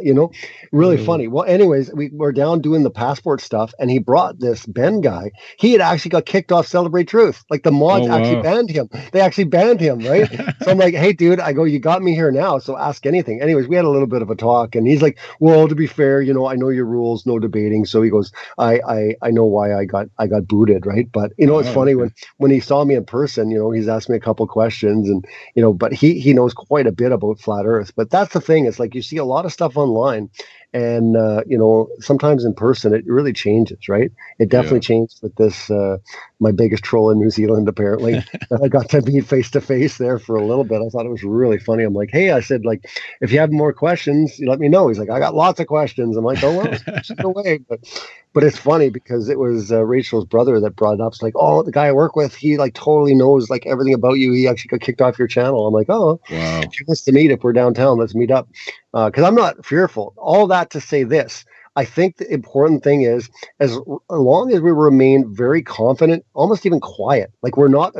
Really funny. Well, anyways, we were down doing the passport stuff, and he brought this Ben guy. He had actually got kicked off Celebrate Truth. Like, the mods actually banned him. They actually banned him, right? So I'm like, hey, dude, I go, you got me here now, so ask anything. Anyways, we had a little bit of a talk, and he's like, well, to be fair, I know your rules, no debating. So he goes, I know why I got booted, right? But it's funny when he saw me in person, he's asked me a couple questions, and but he knows quite a bit about flat Earth. But that's the thing. It's like you see a lot of stuff online, and sometimes in person it really changes, right? It definitely changed with this my biggest troll in New Zealand, apparently. That I got to meet face to face there for a little bit. I thought it was really funny. I'm like, hey, I said, like, if you have more questions, you let me know. He's like, I got lots of questions. I'm like, oh well, no way. But it's funny because it was Rachel's brother that brought it up. It's like, oh, the guy I work with, he like totally knows like everything about you. He actually got kicked off your channel. I'm like, oh, wow. If he wants to meet, if we're downtown, let's meet up. Because I'm not fearful. All that to say this. I think the important thing is, as long as we remain very confident, almost even quiet, like we're not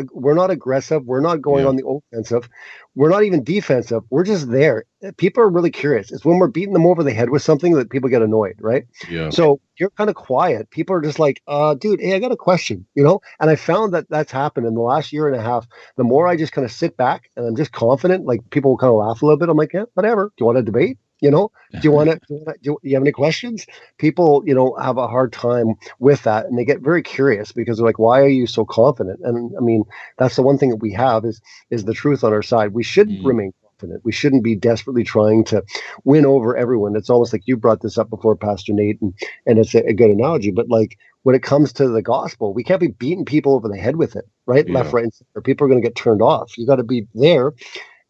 aggressive, we're not going on the offensive, we're not even defensive, we're just there. People are really curious. It's when we're beating them over the head with something that people get annoyed, right? Yeah. So you're kind of quiet. People are just like, dude, hey, I got a question, And I found that that's happened in the last year and a half. The more I just kind of sit back and I'm just confident, like people will kind of laugh a little bit. I'm like, yeah, whatever. Do you want to debate? Do you want to? Do you have any questions? People, have a hard time with that, and they get very curious because they're like, "Why are you so confident?" And I mean, that's the one thing that we have is the truth on our side. We should remain confident. We shouldn't be desperately trying to win over everyone. It's almost like you brought this up before, Pastor Nate, and it's a good analogy. But like when it comes to the gospel, we can't be beating people over the head with it, right? Yeah. Left, right, and center. People are going to get turned off. You got to be there.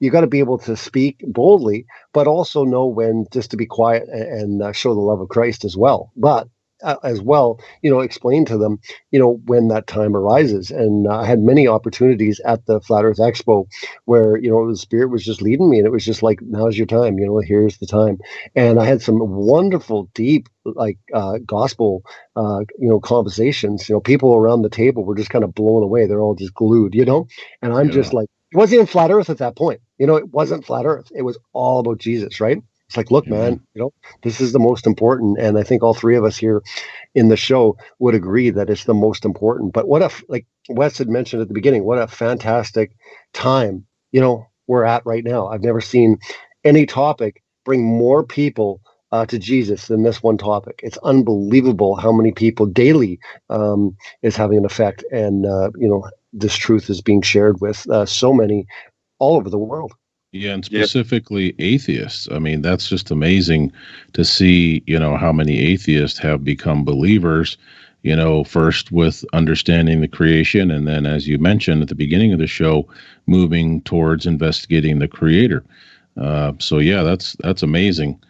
You got to be able to speak boldly, but also know when just to be quiet and show the love of Christ as well. But as well, explain to them, when that time arises. And I had many opportunities at the Flat Earth Expo where, the Spirit was just leading me, and it was just like, now's your time, here's the time. And I had some wonderful, deep, like gospel, conversations. People around the table were just kind of blown away. They're all just glued, and I'm just like, it wasn't even flat Earth at that point. It wasn't flat Earth. It was all about Jesus, right? It's like, look, man, this is the most important. And I think all three of us here in the show would agree that it's the most important. But what if, like Wes had mentioned at the beginning, what a fantastic time, we're at right now. I've never seen any topic bring more people to Jesus than this one topic. It's unbelievable how many people daily is having an effect. And, this truth is being shared with so many all over the world. Yeah, and specifically atheists. I mean, that's just amazing to see, how many atheists have become believers, first with understanding the creation, and then, as you mentioned at the beginning of the show, moving towards investigating the creator. So yeah, that's amazing.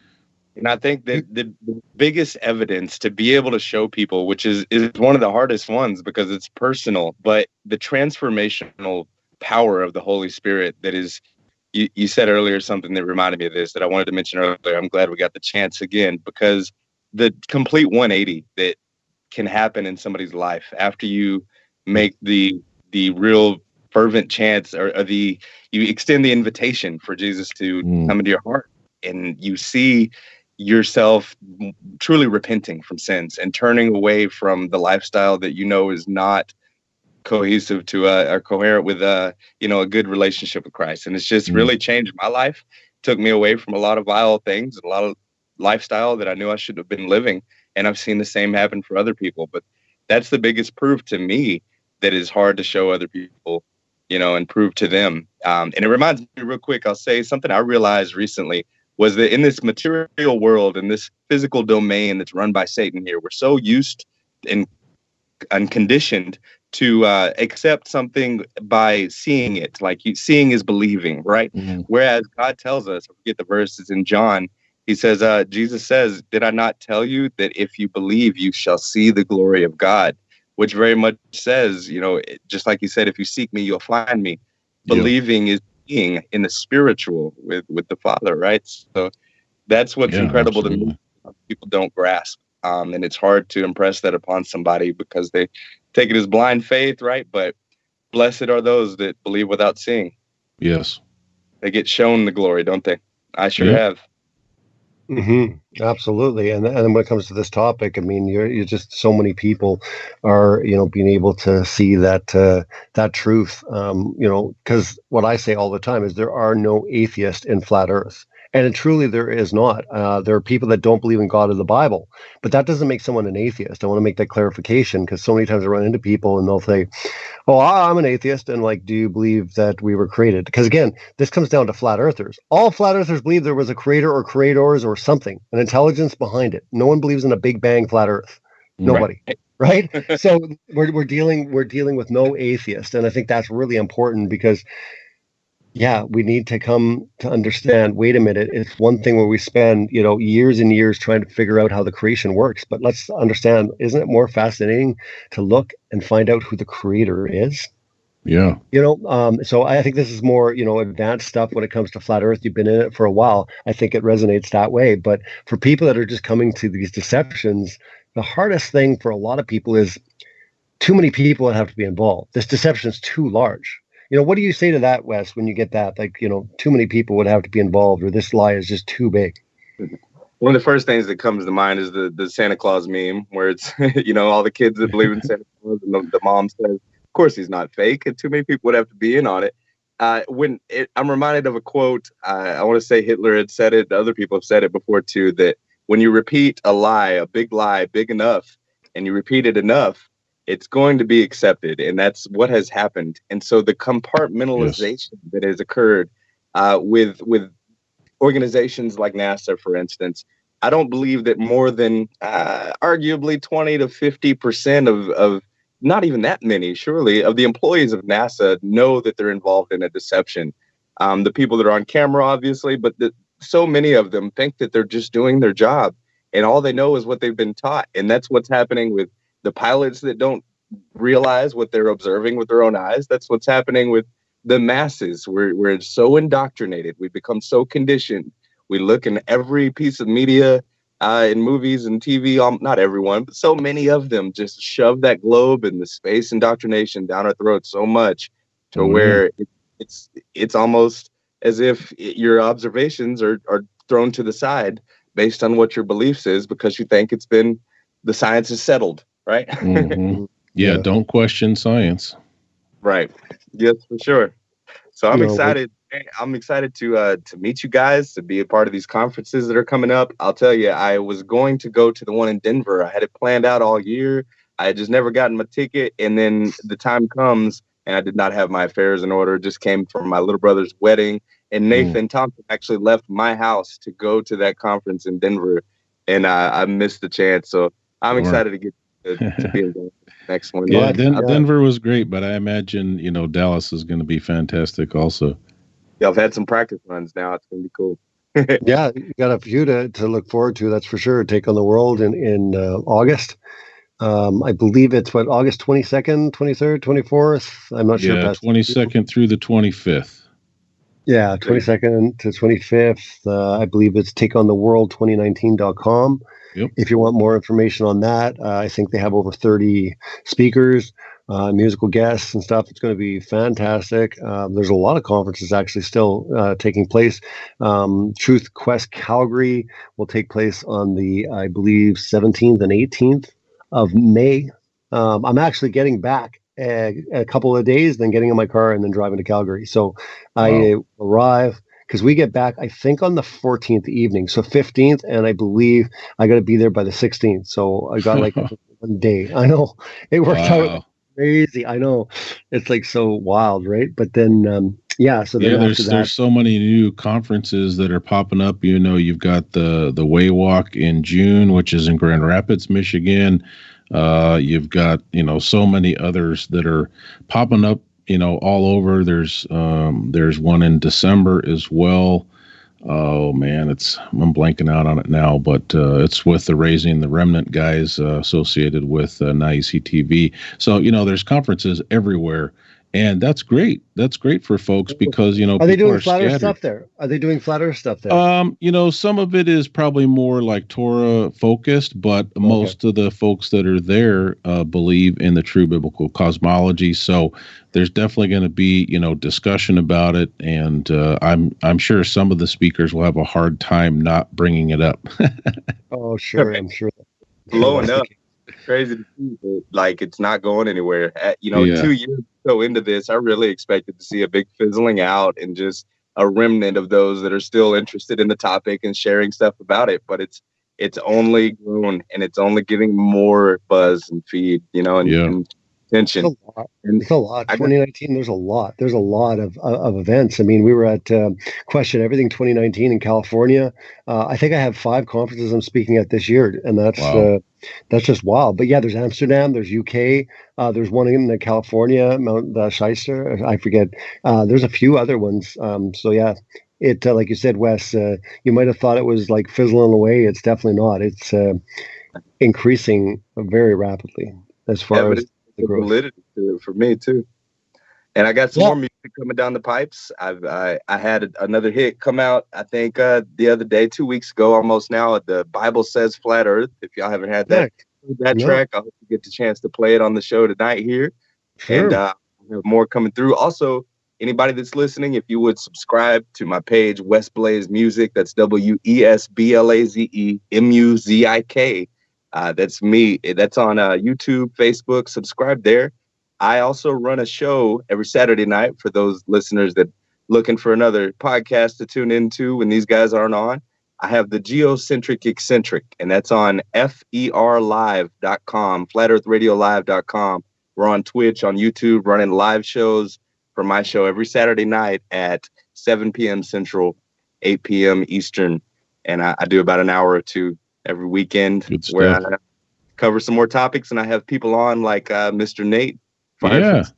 And I think that the biggest evidence to be able to show people, which is one of the hardest ones because it's personal, but the transformational power of the Holy Spirit that is, you said earlier something that reminded me of this that I wanted to mention earlier. I'm glad we got the chance again, because the complete 180 that can happen in somebody's life after you make the real fervent chance or you extend the invitation for Jesus to come into your heart, and you see yourself truly repenting from sins and turning away from the lifestyle that is not cohesive to or coherent with a good relationship with Christ. And it's just really changed my life. Took me away from a lot of vile things, a lot of lifestyle that I knew I shouldn't have been living. And I've seen the same happen for other people. But that's the biggest proof to me that is hard to show other people, and prove to them. And it reminds me real quick, I'll say something I realized recently was that in this material world, in this physical domain that's run by Satan here, we're so used and conditioned to accept something by seeing it. Like seeing is believing, right? Whereas God tells us, I forget the verses in John, he says, Jesus says, did I not tell you that if you believe, you shall see the glory of God? Which very much says, just like he said, if you seek me, you'll find me. Believing is being in the spiritual with the Father, right? So that's what's incredible to me. People don't grasp. And it's hard to impress that upon somebody because they take it as blind faith, right? But blessed are those that believe without seeing. Yes. Mm-hmm. They get shown the glory, don't they? I sure have. Absolutely. And when it comes to this topic, I mean, you're just, so many people are, being able to see that truth, because what I say all the time is there are no atheists in flat earth. And truly there is not. There are people that don't believe in God or the Bible, but that doesn't make someone an atheist. I want to make that clarification because so many times I run into people and they'll say, oh, I'm an atheist. And like, do you believe that we were created? Because again, this comes down to flat earthers. All flat earthers believe there was a creator or creators or something, an intelligence behind it. No one believes in a big bang flat earth. Nobody. Right? So we're dealing with no atheist. And I think that's really important because we need to come to understand, wait a minute, it's one thing where we spend, years and years trying to figure out how the creation works. But let's understand, isn't it more fascinating to look and find out who the creator is? Yeah. So I think this is more, advanced stuff when it comes to flat earth. You've been in it for a while. I think it resonates that way. But for people that are just coming to these deceptions, the hardest thing for a lot of people is too many people that have to be involved. This deception is too large. What do you say to that, Wes, when you get that? Like, too many people would have to be involved, or this lie is just too big. One of the first things that comes to mind is the Santa Claus meme, where it's, all the kids that believe in Santa Claus, and the mom says, of course he's not fake, and too many people would have to be in on it. I'm reminded of a quote, I want to say Hitler had said it, other people have said it before too, that when you repeat a lie big enough, and you repeat it enough, it's going to be accepted. And that's what has happened. And so the compartmentalization that has occurred with organizations like NASA, for instance, I don't believe that more than arguably 20 to 50% of not even that many, surely, of the employees of NASA know that they're involved in a deception. The people that are on camera, obviously, but so many of them think that they're just doing their job. And all they know is what they've been taught. And that's what's happening with the pilots that don't realize what they're observing with their own eyes. That's what's happening with the masses. We're so indoctrinated. We become so conditioned. We look in every piece of media, in movies and TV, not everyone, but so many of them just shove that globe and the space indoctrination down our throats so much to where it's almost as if your observations are thrown to the side based on what your beliefs is because you think the science is settled. Right. Yeah. Don't question science. Right. Yes, for sure. So I'm excited. I'm excited to meet you guys, to be a part of these conferences that are coming up. I'll tell you, I was going to go to the one in Denver. I had it planned out all year. I had just never gotten my ticket. And then the time comes and I did not have my affairs in order. It just came from my little brother's wedding. And Nathan Thompson actually left my house to go to that conference in Denver. And I missed the chance. So I'm excited to get to be in the next one. Yeah, Yeah. Denver was great, but I imagine, Dallas is going to be fantastic also. Yeah, I've had some practice runs now. It's going to be cool. Yeah, you got a few to look forward to, that's for sure. Take on the World in August. I believe it's August 22nd, 23rd, 24th. I'm not sure. Yeah, 22nd through the 25th. Yeah, 22nd to 25th. I believe it's takeontheworld2019.com. Yep. If you want more information on that, I think they have over 30 speakers, musical guests and stuff. It's going to be fantastic. There's a lot of conferences actually still taking place. Truth Quest Calgary will take place on the, I believe, 17th and 18th of May. I'm actually getting back a couple of days, then getting in my car and then driving to Calgary. So I arrive because we get back, I think, on the 14th evening. So 15th, and I believe I got to be there by the 16th. So I got like 1 day. I know it worked out crazy. I know it's like so wild, right? But then, so then there's so many new conferences that are popping up. You've got the Way Walk in June, which is in Grand Rapids, Michigan. You've got, so many others that are popping up, all over. There's one in December as well. Oh man, I'm blanking out on it now, but it's with the Raising the Remnant guys associated with NICE TV. So, there's conferences everywhere. And that's great. That's great for folks because, are they doing flat earth stuff there? Are they doing flat earth stuff there? Some of it is probably more like Torah focused, but most of the folks that are there believe in the true biblical cosmology. So there's definitely going to be, discussion about it. And I'm sure some of the speakers will have a hard time not bringing it up. Oh, sure. I'm sure. Blowing up. It's crazy to see, but like it's not going anywhere. 2 years go into this, I really expected to see a big fizzling out and just a remnant of those that are still interested in the topic and sharing stuff about it. But it's only grown and it's only getting more buzz and feed, and attention. It's a lot. 2019, there's a lot. There's a lot of events. I mean, we were at Question Everything 2019 in California. I think I have 5 conferences I'm speaking at this year, and that's just wild. But yeah, there's Amsterdam, there's UK, there's one in California, Mount Shyster. I forget. There's a few other ones. So yeah, it like you said, Wes, you might have thought it was like fizzling away. It's definitely not. It's increasing very rapidly as far as the growth. Validity to it for me too. And I got some more music coming down the pipes. I had another hit come out, I think the other day, 2 weeks ago almost now, at the Bible Says Flat Earth. If y'all haven't had that track, I hope you get the chance to play it on the show tonight here. Sure. And we have more coming through. Also, anybody that's listening, if you would subscribe to my page, WesBlaze Muzik, that's WesBlaze Muzik. That's me. That's on YouTube, Facebook. Subscribe there. I also run a show every Saturday night for those listeners that looking for another podcast to tune into when these guys aren't on. I have the Geocentric Eccentric, and that's on FERlive.com, FlatEarthRadioLive.com. We're on Twitch, on YouTube, running live shows for my show every Saturday night at 7 p.m. Central, 8 p.m. Eastern. And I do about an hour or two every weekend where I cover some more topics, and I have people on like Mr. Nate. He was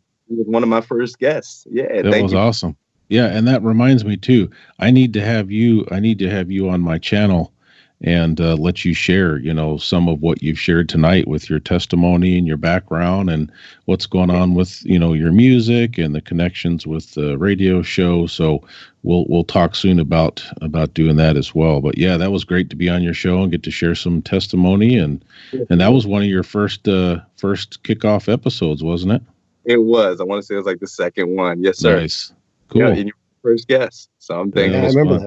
one of my first guests. Yeah, that was awesome. Yeah, and that reminds me too. I need to have you on my channel and let you share, some of what you've shared tonight with your testimony and your background and what's going on with, your music and the connections with the radio show. So we'll talk soon about doing that as well. But yeah, that was great to be on your show and get to share some testimony. And that was one of your first kickoff episodes, wasn't it? It was. I want to say it was like the second one. Yes, sir. Nice. Cool. Yeah, and your first guest. So I'm thankful. Yeah, I remember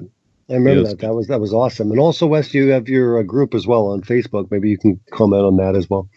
that. That was awesome. And also, Wes, you have your group as well on Facebook. Maybe you can comment on that as well.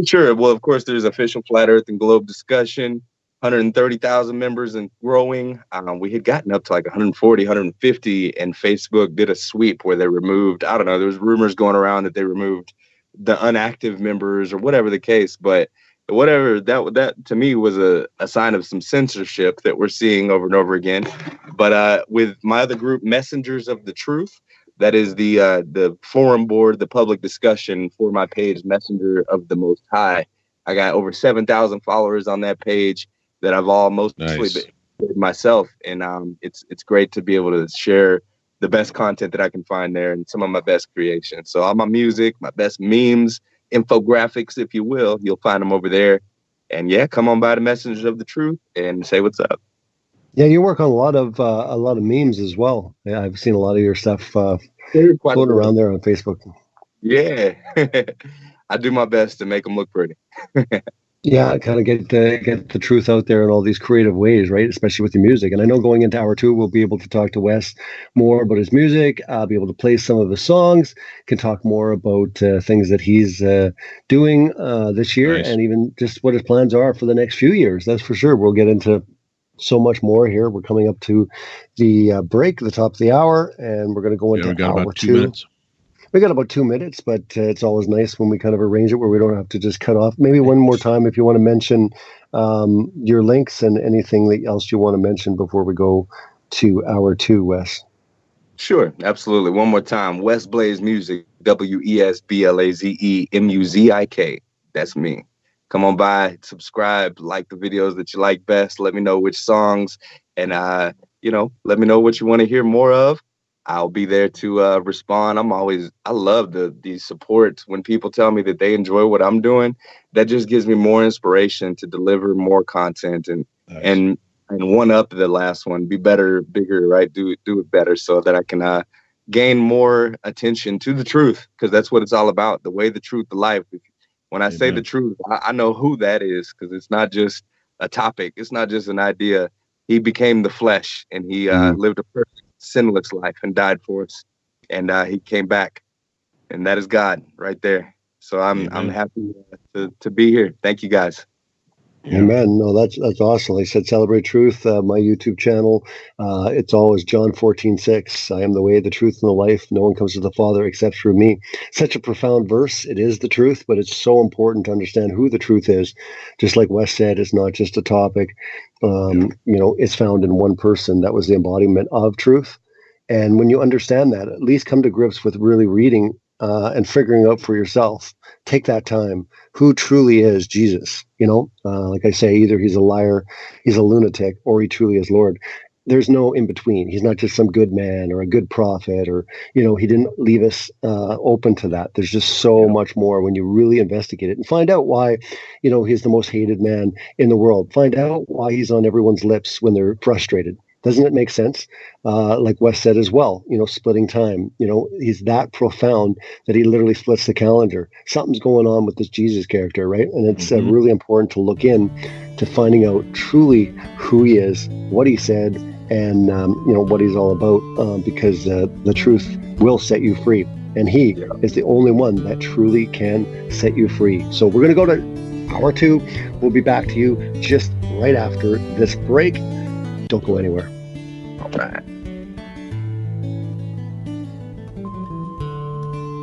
Sure. Well, of course, there's official Flat Earth and Globe discussion. 130,000 members and growing. We had gotten up to like 140, 150, and Facebook did a sweep where they removed, I don't know, there was rumors going around that they removed the inactive members or whatever the case, but whatever, that to me was a sign of some censorship that we're seeing over and over again. But with my other group, Messengers of the Truth, That is the forum board, the public discussion for my page, Messenger of the Most High. I got over 7,000 followers on that page that I've all mostly been myself, and it's great to be able to share the best content that I can find there and some of my best creations. So all my music, my best memes, infographics, if you will, you'll find them over there. And yeah, come on by the Messengers of the Truth and say what's up. Yeah, you work on a lot of memes as well. Yeah, I've seen a lot of your stuff floating around there on Facebook. Yeah, I do my best to make them look pretty. Yeah, kind of get the truth out there in all these creative ways, right? Especially with the music. And I know going into hour 2, we'll be able to talk to Wes more about his music. I'll be able to play some of his songs, can talk more about things that he's doing this year, and even just what his plans are for the next few years. That's for sure. We'll get into so much more here. We're coming up to the break at the top of the hour, and we're going to go into hour 2 minutes. We got about 2 minutes, but it's always nice when we kind of arrange it where we don't have to just cut off. Maybe one more time if you want to mention your links and anything else you want to mention before we go to hour 2, Wes. Sure, absolutely. One more time. WesBlaze Muzik, WesBlaze Muzik. That's me. Come on by, subscribe, like the videos that you like best. Let me know which songs, and let me know what you want to hear more of. I'll be there to respond. I love the support when people tell me that they enjoy what I'm doing. That just gives me more inspiration to deliver more content and one up the last one, be better, bigger, right? Do it better so that I can gain more attention to the truth, because that's what it's all about. The way, the truth, the life. When I say the truth, I know who that is, because it's not just a topic. It's not just an idea. He became the flesh, and he lived a perfect, sinless life and died for us, and he came back, and that is God right there. So I'm happy to be here. Thank you, guys. Amen. No, that's awesome. Like I said, Celebrate Truth, my YouTube channel. It's always John 14:6. I am the way, the truth, and the life. No one comes to the Father except through me. Such a profound verse. It is the truth, but it's so important to understand who the truth is. Just like Wes said, it's not just a topic. It's found in one person. That was the embodiment of truth. And when you understand that, at least come to grips with really reading and figuring out for yourself. Take that time. Who truly is Jesus? Like I say, either he's a liar, he's a lunatic, or he truly is Lord. There's no in between. He's not just some good man or a good prophet, or, he didn't leave us open to that. There's just so much more when you really investigate it and find out why, he's the most hated man in the world. Find out why he's on everyone's lips when they're frustrated. Doesn't it make sense? Like Wes said as well, splitting time. He's that profound that he literally splits the calendar. Something's going on with this Jesus character, right? And it's really important to look in to finding out truly who he is, what he said, and what he's all about, because the truth will set you free. And he is the only one that truly can set you free. So we're going to go to hour 2. We'll be back to you just right after this break. Don't go anywhere. All right.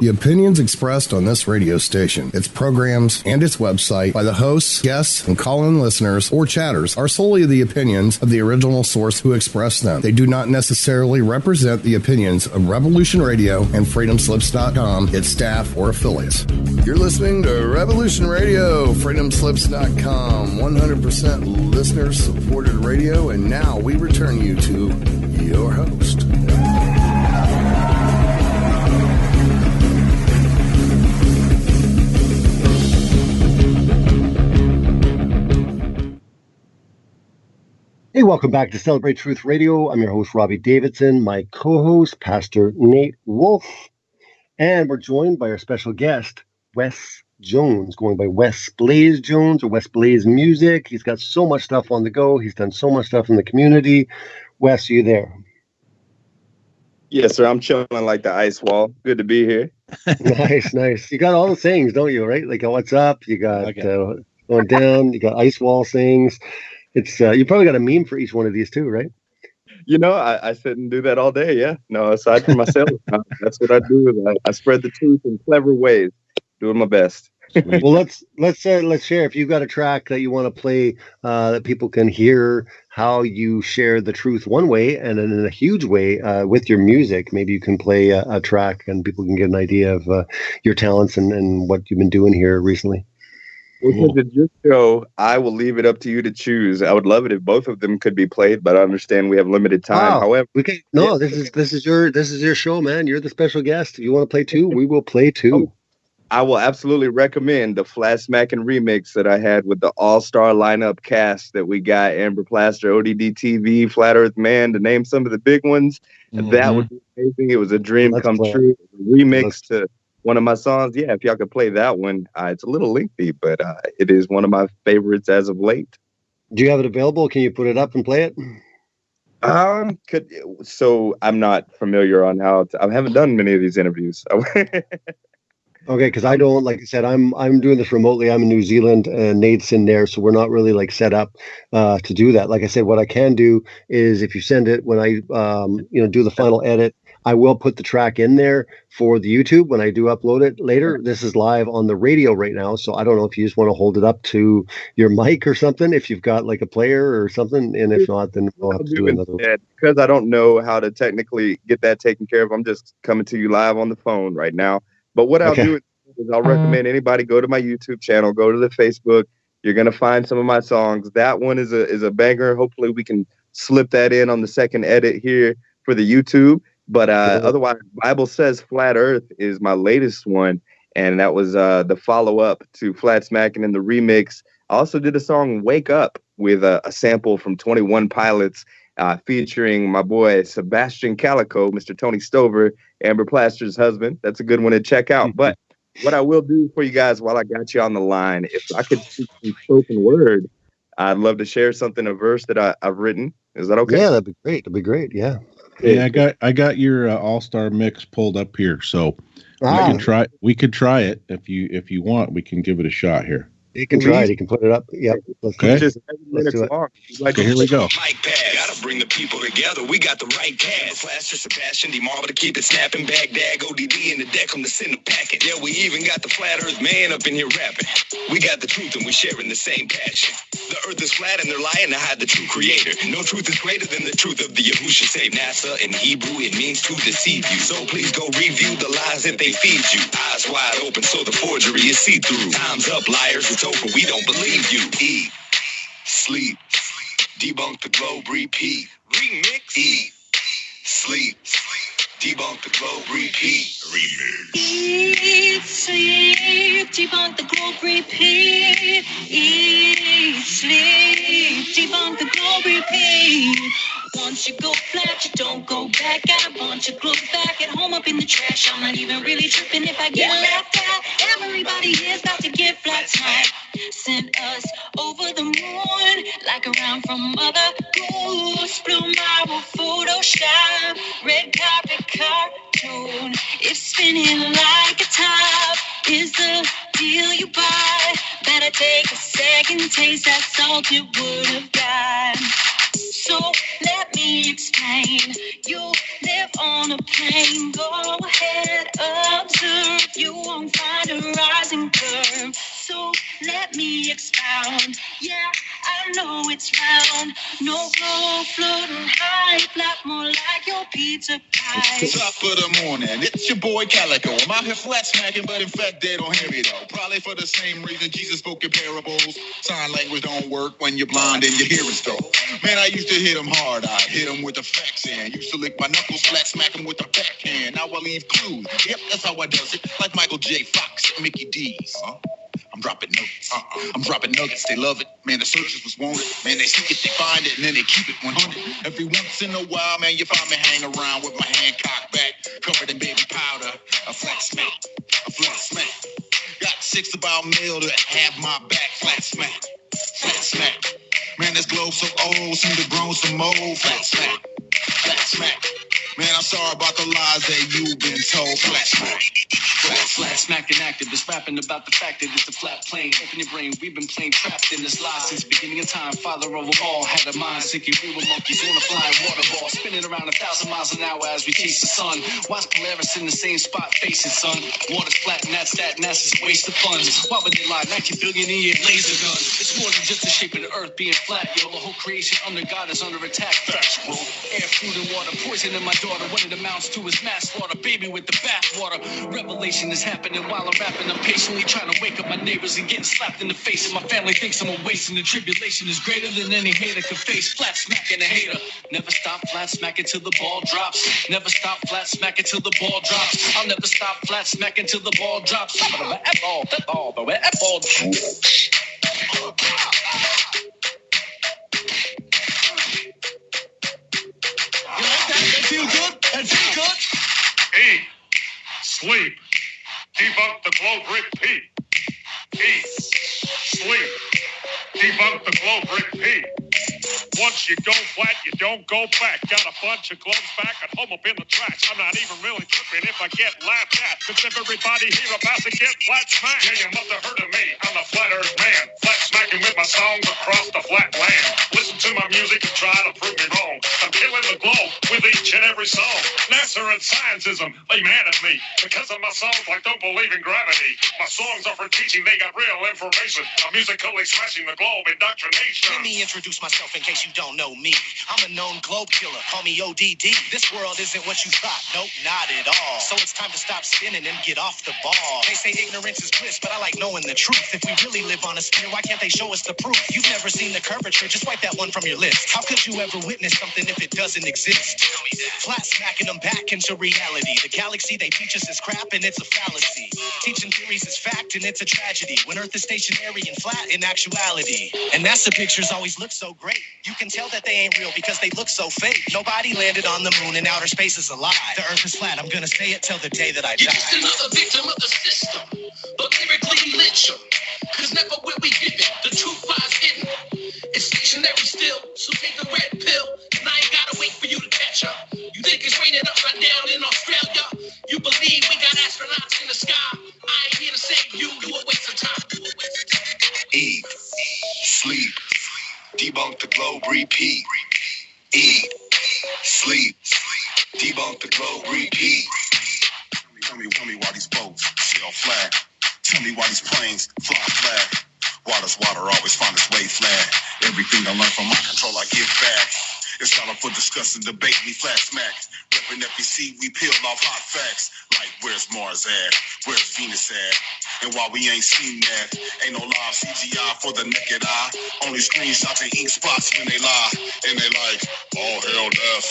The opinions expressed on this radio station, its programs, and its website by the hosts, guests, and call-in listeners or chatters are solely the opinions of the original source who expressed them. They do not necessarily represent the opinions of Revolution Radio and FreedomSlips.com, its staff, or affiliates. You're listening to Revolution Radio, FreedomSlips.com, 100% listener-supported radio, and now we return you to your host. Hey, welcome back to Celebrate Truth Radio. I'm your host, Robbie Davidson, my co-host, Pastor Nate Wolfe, and we're joined by our special guest, Wes Jones, going by WesBlaze Jones or WesBlaze Muzik. He's got so much stuff on the go. He's done so much stuff in the community. Wes, are you there? Yes, sir. I'm chilling like the ice wall. Good to be here. Nice. You got all the things, don't you, right? Like, what's up? You got going down. You got ice wall things. It's you probably got a meme for each one of these too, right? I sit and do that all day. Yeah. No, aside from myself, that's what I do. I spread the truth in clever ways, doing my best. Well, let's share. If you've got a track that you want to play, that people can hear how you share the truth one way, and then in a huge way with your music. Maybe you can play a track, and people can get an idea of your talents and what you've been doing here recently. Well, since it's your show, I will leave it up to you to choose. I would love it if both of them could be played, but I understand we have limited time. Wow. However, We can no. This is your show, man. You're the special guest. If you want to play two, we will play two. I will absolutely recommend the Flat Smackin' remix that I had with the all-star lineup cast that we got: Amber Plaster, ODD TV, Flat Earth Man, to name some of the big ones. Mm-hmm. That would be amazing. It was a dream come true. Remix to one of my songs. Yeah, if y'all could play that one. It's a little lengthy, but it is one of my favorites as of late. Do you have it available? Can you put it up and play it? So I'm not familiar on how I haven't done many of these interviews. Okay, because I don't, like I said, I'm doing this remotely. I'm in New Zealand, and Nate's in there, so we're not really like set up to do that. Like I said, what I can do is if you send it when I do the final edit, I will put the track in there for the YouTube when I do upload it later. This is live on the radio right now, so I don't know if you just want to hold it up to your mic or something, if you've got like a player or something, and if not, then we'll have to do another one. Because I don't know how to technically get that taken care of, I'm just coming to you live on the phone right now. But what I'll do is I'll recommend anybody go to my YouTube channel, go to the Facebook. You're going to find some of my songs. That one is a banger. Hopefully we can slip that in on the second edit here for the YouTube. But otherwise, Bible Says Flat Earth is my latest one. And that was the follow-up to Flat Smackin' in the remix. I also did a song Wake Up with a sample from 21 Pilots featuring my boy Sebastian Calico, Mr. Tony Stover, Amber Plaster's husband. That's a good one to check out. But what I will do for you guys while I got you on the line, if I could speak some spoken word, I'd love to share something, a verse that I've written. Is that okay? Yeah, that'd be great. That'd be great. Yeah. Yeah, I got your all-star mix pulled up here, so we could try it if you want. We can give it a shot here. You can try it. You can put it up. Yep. Let's do it. Okay, here we go. Mike Pad, gotta bring the people together. We got the right cast. Plaster, Sebastian, D-Marvel to keep it snapping. Baghdad, ODD in the deck on the send the packet. Yeah, we even got the Flat Earth Man up in here rapping. We got the truth and we sharing the same passion. The earth is flat and they're lying to hide the true creator. No truth is greater than the truth of the Yahusha save. NASA in Hebrew, it means to deceive you. So please go review the lies that they feed you. Eyes wide open so the forgery is see-through. Time's up, liars, it's over. We don't believe you. Eat, sleep, debunk the globe, repeat. Remix. Eat, sleep, debunk the globe, repeat. Remix. Eat, sleep, debunk the globe, repeat. Eat, sleep, debunk the globe, repeat. Once you go flat, you don't go back. I want your clothes back at home up in the trash. I'm not even really tripping if I get laughed at. Everybody here's about to get flat smacked. Send us over the moon like a round from Mother Goose. Blue marble Photoshop, red carpet cartoon. It's spinning like a top. Is the deal you buy? Better take a second taste. That salt it would have got. So let me explain. You live on a plane. Go ahead, observe. You won't find a rising curve. So let me expound. Yeah, I know it's round. No glow, float or high. Flat more like your pizza pie. Top of the morning, it's your boy Calico. I'm out here flat smacking, but in fact they don't hear me though. Probably for the same reason Jesus spoke in parables. Sign language don't work when you're blind and your hearing's dull. Man, I used to hit them hard. I hit them with the facts in. Used to lick my knuckles, flat smack them with the backhand. Now I leave clues. Yep, that's how I does it. Like Michael J. Fox and Mickey D's. I'm dropping nuggets. I'm dropping nuggets. They love it. Man, the searchers was wanted. Man, they seek it, they find it, and then they keep it 100. Every once in a while, man, you find me hang around with my hand cocked back, covered in baby powder. A flat smack. A flat smack. Got 6 about mil to have my back. Flat smack. Flat smack. Man, this globe so old, seem to grown some mold. Flat smack. Flat smack. Man, I'm sorry about the lies that you've been told. Flat smack. Flat smacking active, despite rapping about the fact that it's a flat plane. Open your brain, we've been playing trapped in this lie since the beginning of time. Father of them all had a mind sinking. We were monkeys on a flying water ball, spinning around 1,000 miles an hour as we chase the sun. Watch Polaris in the same spot facing sun. Water's flat and that's that, and that's just a waste of funds. Why would they lie? 19 billion a year laser gun. It's more than just the shape of the earth being flat, yo. The whole creation under God is under attack. Facts, bro. Air, food, and water, poison in my daughter. What it amounts to is mass slaughter. Baby with the bathwater. Revelation is happening while I'm rapping. I'm patiently trying to wake up my neighbors and getting slapped in the face. And my family thinks I'm a waste. And the tribulation is greater than any hater could face. Flat smacking a hater. Never stop flat smacking till the ball drops. Never stop flat smacking till the ball drops. I'll never stop flat smacking till the ball drops. That ball. You like that? That feel good? That feel good? Eat, sleep, debunk the globe, repeat. Eat, sleep, debunk the globe, repeat. Once you go flat, you don't go back. Got a bunch of globes back at home up in the tracks. I'm not even really tripping if I get laughed at. Cause everybody here about to get flat smacked. Yeah, you must have heard of me. I'm the flat earth man. Flat smacking with my songs across the flat land. Listen to my music and try to prove me wrong. I'm killing the globe with each and every song. NASA and scientism, they mad at me. Because of my songs, like don't believe in gravity. My songs are for teaching, they got real information. I'm musically smashing the globe, indoctrination. Let me introduce myself in case you don't know me. I'm a known globe killer, call me ODD. This world isn't what you thought, nope, not at all. So it's time to stop spinning and get off the ball. They say ignorance is bliss, but I like knowing the truth. If we really live on a sphere, why can't they show us the proof? You've never seen the curvature, just wipe that one from your list. How could you ever witness something if it doesn't exist? Tell me that. Flat smacking them back into reality. The galaxy they teach us is crap and it's a fallacy. Teaching theories is fact and it's a tragedy. When Earth is stationary and flat in actuality. And NASA pictures always look so great. You can tell that they ain't real because they look so fake. Nobody landed on the moon and outer space is a lie. The Earth is flat, I'm gonna say it till the day that I die. You're just another victim of the system, but lyrically lynch 'em. Cause never will we give it, the truth lies hidden. It's stationary still, so take the red pill. And I ain't gotta wait for you to catch up. You think it's raining upside down in Australia? You believe we got astronauts in the sky? I ain't here to save you, you a waste of time. Eat, sleep, debunk the globe, repeat. Eat, sleep, debunk the globe, repeat. Tell me why these boats sail flat. Tell me why these planes fly flat. Why does water always find its way flat? Everything I learned from my control, I give back. It's not up for discussion, debate, me flat smacks. Reppin' FEC, we peel off hot facts. Like, where's Mars at? Where's Venus at? And while we ain't seen that, ain't no live CGI for the naked eye. Only screenshots and ink spots when they lie. And they like, oh hell, that's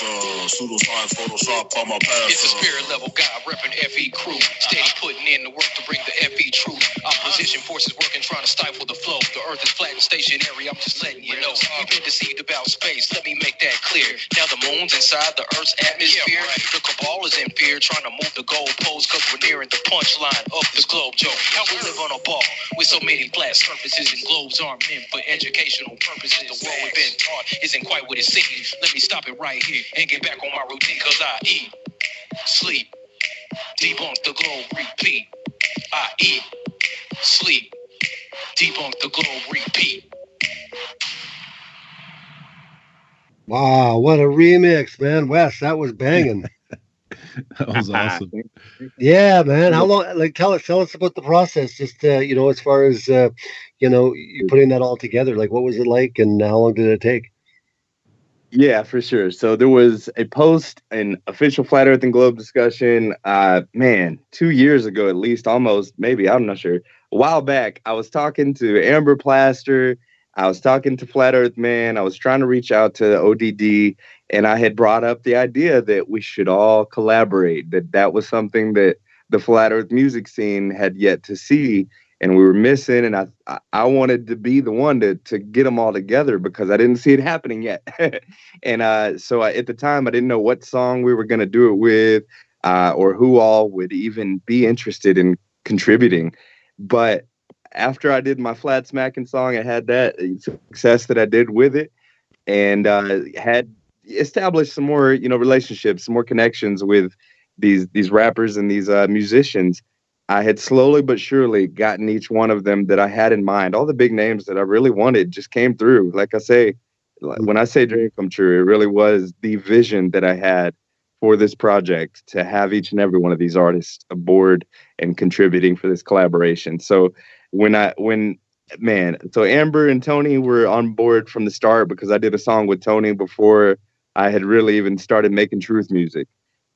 pseudoscience Photoshop on my past. It's a spirit level guy repping FE crew. Steady putting in the work to bring the FE truth. Opposition forces working trying to stifle the flow. The earth is flat and stationary, I'm just letting you know. We've been deceived about space, let me make that clear. Now the moon's inside the earth's atmosphere. The cabal is in fear, trying to move the goalposts cause we're nearing the punchline of this globe joke. How we live on a ball with so many flat surfaces and globes aren't meant for educational purposes. The world we've been taught isn't quite what it seems. Let me stop it right here and get back on my routine cause I eat, sleep, debunk the globe, repeat. I eat, sleep, debunk the globe, repeat. Wow, what a remix, man. Wes, that was banging. That was awesome. Yeah, man. How long? Like, tell us about the process. Just as far as you putting that all together. Like, what was it like, and how long did it take? Yeah, for sure. So there was a post, an official Flat Earth and Globe discussion, 2 years ago at least, almost, maybe, I'm not sure. A while back, I was talking to Amber Plaster. I was talking to Flat Earth Man. I was trying to reach out to ODD, and I had brought up the idea that we should all collaborate, that was something that the Flat Earth music scene had yet to see, and we were missing, and I wanted to be the one to get them all together because I didn't see it happening yet. And so at the time, I didn't know what song we were going to do it with or who all would even be interested in contributing. But after I did my Flat Smackin' song, I had that success that I did with it, and had established some more, relationships, some more connections with these rappers and these musicians. I had slowly but surely gotten each one of them that I had in mind. All the big names that I really wanted just came through. Like I say, when I say dream come true, it really was the vision that I had for this project to have each and every one of these artists aboard and contributing for this collaboration. So so Amber and Tony were on board from the start because I did a song with Tony before I had really even started making truth music.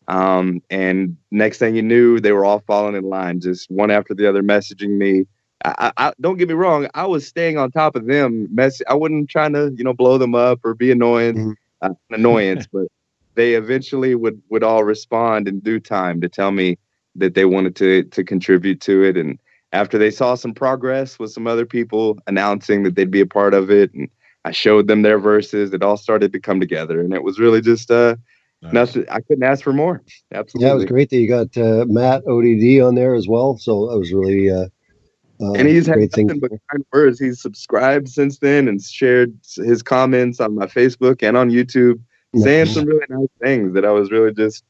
And next thing you knew, they were all falling in line, just one after the other messaging me. I don't get me wrong, I was staying on top of them. I wasn't trying to, blow them up or be annoyance, but they eventually would all respond in due time to tell me that they wanted to contribute to it. And after they saw some progress with some other people announcing that they'd be a part of it, and I showed them their verses, it all started to come together. And it was really just nothing. I couldn't ask for more. Absolutely. Yeah, it was great that you got Matt ODD on there as well. So that was really and he's had nothing but kind words. He's subscribed since then and shared his comments on my Facebook and on YouTube, saying some really nice things that I was really just,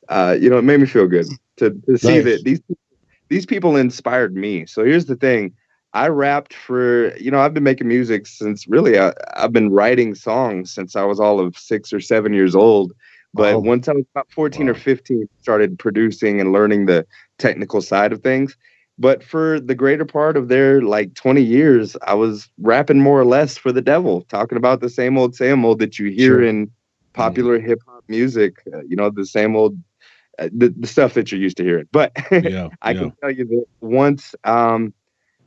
it made me feel good to see that these people inspired me. So here's the thing. I rapped for, I've been making music since really, I've been writing songs since I was all of 6 or 7 years old. But once I was about 14 or 15, started producing and learning the technical side of things. But for the greater part of their 20 years, I was rapping more or less for the devil, talking about the same old that you hear in popular hip hop music, the same old, the stuff that you're used to hearing. But I can tell you that once, I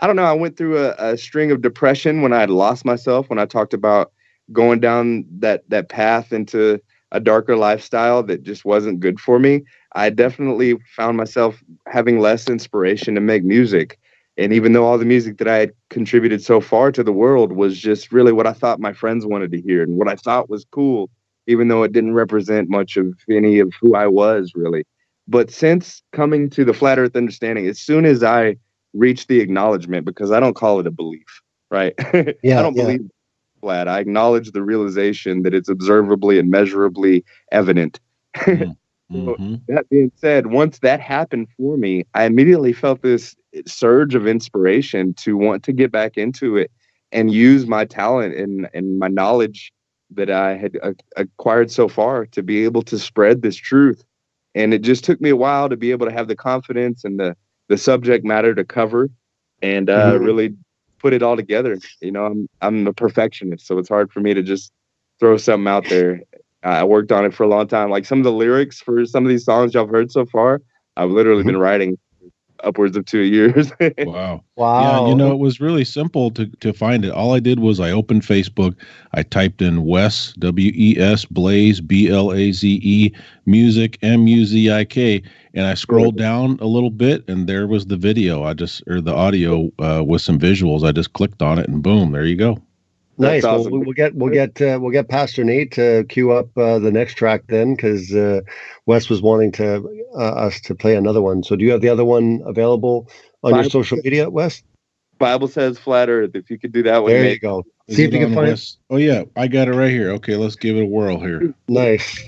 don't know, I went through a string of depression when I had lost myself, when I talked about going down that path into a darker lifestyle that just wasn't good for me. I definitely found myself having less inspiration to make music. And even though all the music that I had contributed so far to the world was just really what I thought my friends wanted to hear and what I thought was cool, even though it didn't represent much of any of who I was really. But since coming to the flat earth understanding, as soon as I reached the acknowledgement, because I don't call it a belief, right? I don't believe flat. I acknowledge the realization that it's observably and measurably evident. So that being said, once that happened for me, I immediately felt this surge of inspiration to want to get back into it and use my talent and my knowledge that I had acquired so far to be able to spread this truth. And it just took me a while to be able to have the confidence and the subject matter to cover and really put it all together. I'm a perfectionist, so it's hard for me to just throw something out there. I worked on it for a long time. Like some of the lyrics for some of these songs y'all have heard so far, I've literally been writing upwards of 2 years. Wow. Yeah, it was really simple to find it. All I did was I opened Facebook, I typed in Wes, W-E-S, Blaze, B-L-A-Z-E, Muzik, M-U-Z-I-K, and I scrolled down a little bit, and there was the video. Or the audio with some visuals. I just clicked on it, and boom, there you go. Nice. Awesome. Well, we'll get Pastor Nate to cue up the next track then, because Wes was wanting us to play another one. So do you have the other one available on your social media, Wes? Bible says flat earth. If you could do that one. There you go. See if you can find it. Oh yeah, I got it right here. Okay, let's give it a whirl here. Nice.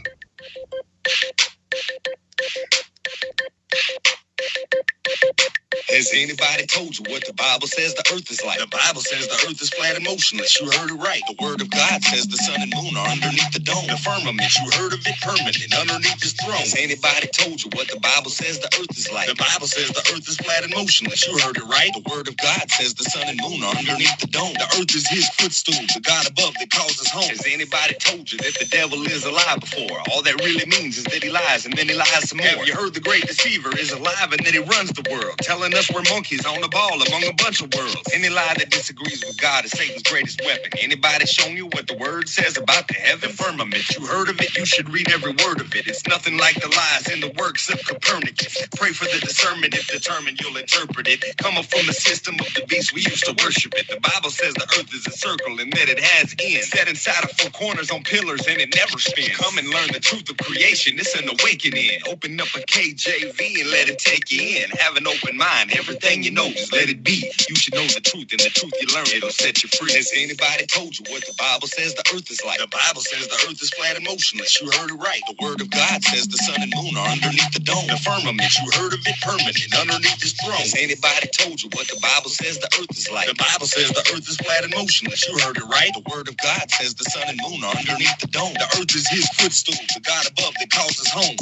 Has anybody told you what the Bible says the earth is like? The Bible says the earth is flat and motionless. You heard it right. The word of God says the sun and moon are underneath the dome. The firmament, you heard of it, permanent underneath his throne. Has anybody told you what the Bible says the earth is like? The Bible says the earth is flat and motionless. You heard it right. The word of God says the sun and moon are underneath the dome. The earth is his footstool, the God above that calls us home. Has anybody told you that the devil is alive before? All that really means is that he lies and then he lies some more. Have you heard the great deceiver is alive and that he runs the world, telling us we're monkeys on the ball among a bunch of worlds. Any lie that disagrees with God is Satan's greatest weapon. Anybody shown you what the word says about the heaven firmament? You heard of it, you should read every word of it. It's nothing like the lies in the works of Copernicus. Pray for the discernment, if determined you'll interpret it. Come up from the system of the beast, we used to worship it. The Bible says the earth is a circle and that it has ends. Set inside of 4 corners on pillars and it never spins. Come and learn the truth of creation, it's an awakening. Open up a KJV and let it take you in. Have an open mind, everything you know, just let it be. You should know the truth, and the truth you learn, it'll set you free. Has anybody told you what the Bible says the earth is like? The Bible says the earth is flat and motionless. You heard it right. The word of God says the sun and moon are underneath the dome. The firmament, you heard of it, permanent, underneath his throne. Has anybody told you what the Bible says the earth is like? The Bible says the earth is flat and motionless. You heard it right. The word of God says the sun and moon are underneath the dome. The earth is his footstool, the God above that calls us home.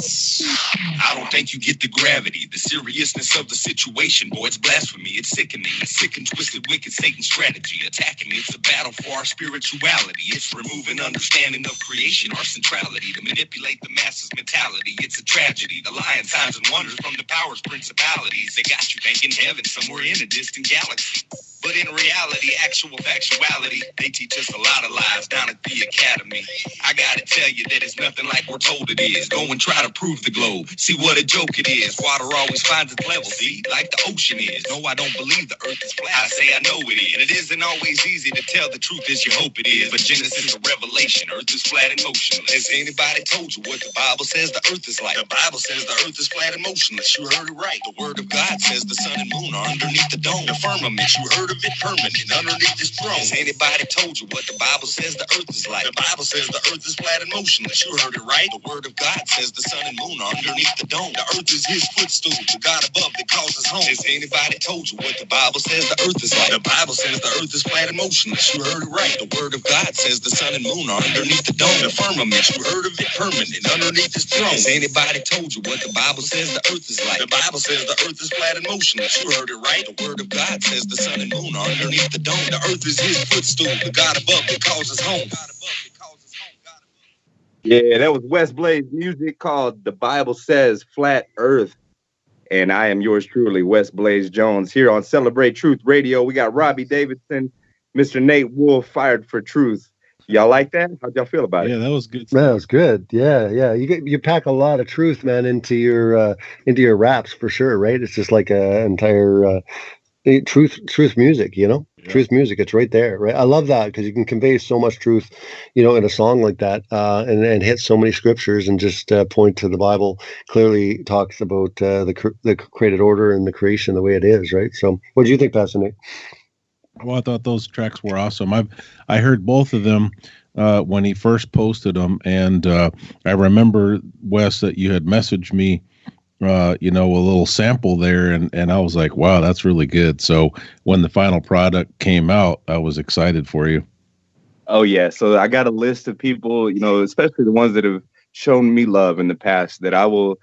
I don't think you get the gravity, the seriousness of the situation. Boy, it's blasphemy, it's sickening. It's sick and twisted, wicked Satan strategy. Attacking me, it's a battle for our spirituality. It's removing understanding of creation, our centrality, to manipulate the masses' mentality. It's a tragedy. The lying signs and wonders from the powers, principalities. They got you thinking heaven somewhere in a distant galaxy. But in reality, actual factuality, they teach us a lot of lies down at the academy. I gotta tell you that it's nothing like we're told it is. Go and try to prove the globe. See what a joke it is. Water always finds its level, see, like the ocean is. No, I don't believe the earth is flat. I say I know it is. And it isn't always easy to tell the truth as you hope it is. But Genesis to Revelation, earth is flat and motionless. Has anybody told you what the Bible says the earth is like? The Bible says the earth is flat and motionless. You heard it right. The word of God says the sun and moon are underneath the dome. The firmament, you heard of it, permanent, underneath his throne. Has anybody told you what the Bible says the earth is like? The Bible says the earth is flat and motionless. You heard it right. The word of God says the sun and moon are underneath the dome. The earth is his footstool, the God above that calls us home. Has anybody told you what the Bible says the earth is like? The Bible says the earth is flat and motionless. You heard it right. The word of God says the sun and moon are underneath the dome. The firmament, you heard of it, permanent, underneath his throne. Has anybody told you what the Bible says the earth is like? The Bible says the earth is flat and motionless. You heard it right. The word of God says the sun and moon are underneath the dome. The earth is his footstool, the God above that calls us home. Yeah, that was WesBlaze Muzik called The Bible Says Flat Earth. And I am yours truly, WesBlaze Jones, here on Celebrate Truth Radio. We got Robbie Davidson, Mr. Nate Wolfe, Fired for Truth. Y'all like that? How'd y'all feel about it? Yeah, that was good. Man, that was good. Yeah. You pack a lot of truth, man, into your raps for sure, right? It's just like a entire truth music, you know. Yeah. Truth music, it's right there, right? I love that because you can convey so much truth, you know, in a song like that, and hit so many scriptures and just point to the Bible. Clearly talks about the created order and the creation the way it is, right? So, what do you think, Pastor Nate? Well, I thought those tracks were awesome. I heard both of them when he first posted them, and I remember, Wes, that you had messaged me a little sample there, and I was like, wow, that's really good. So when the final product came out, I was excited for you. Oh yeah. So I got a list of people, you know, especially the ones that have shown me love in the past, that I will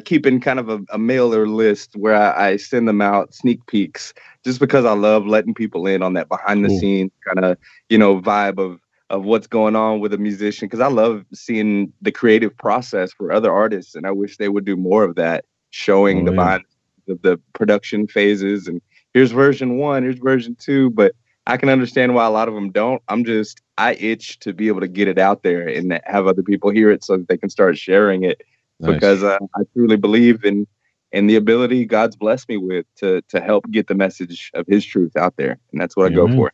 keep in kind of a mailer list where I send them out sneak peeks, just because I love letting people in on that behind the scenes kind of, you know, vibe of what's going on with a musician, because I love seeing the creative process for other artists, and I wish they would do more of that, showing the behind of the production phases, and here's version 1, here's version 2, but I can understand why a lot of them don't. I itch to be able to get it out there and have other people hear it so that they can start sharing it. Nice. Because I truly believe in the ability God's blessed me with to help get the message of his truth out there, and that's what I go for.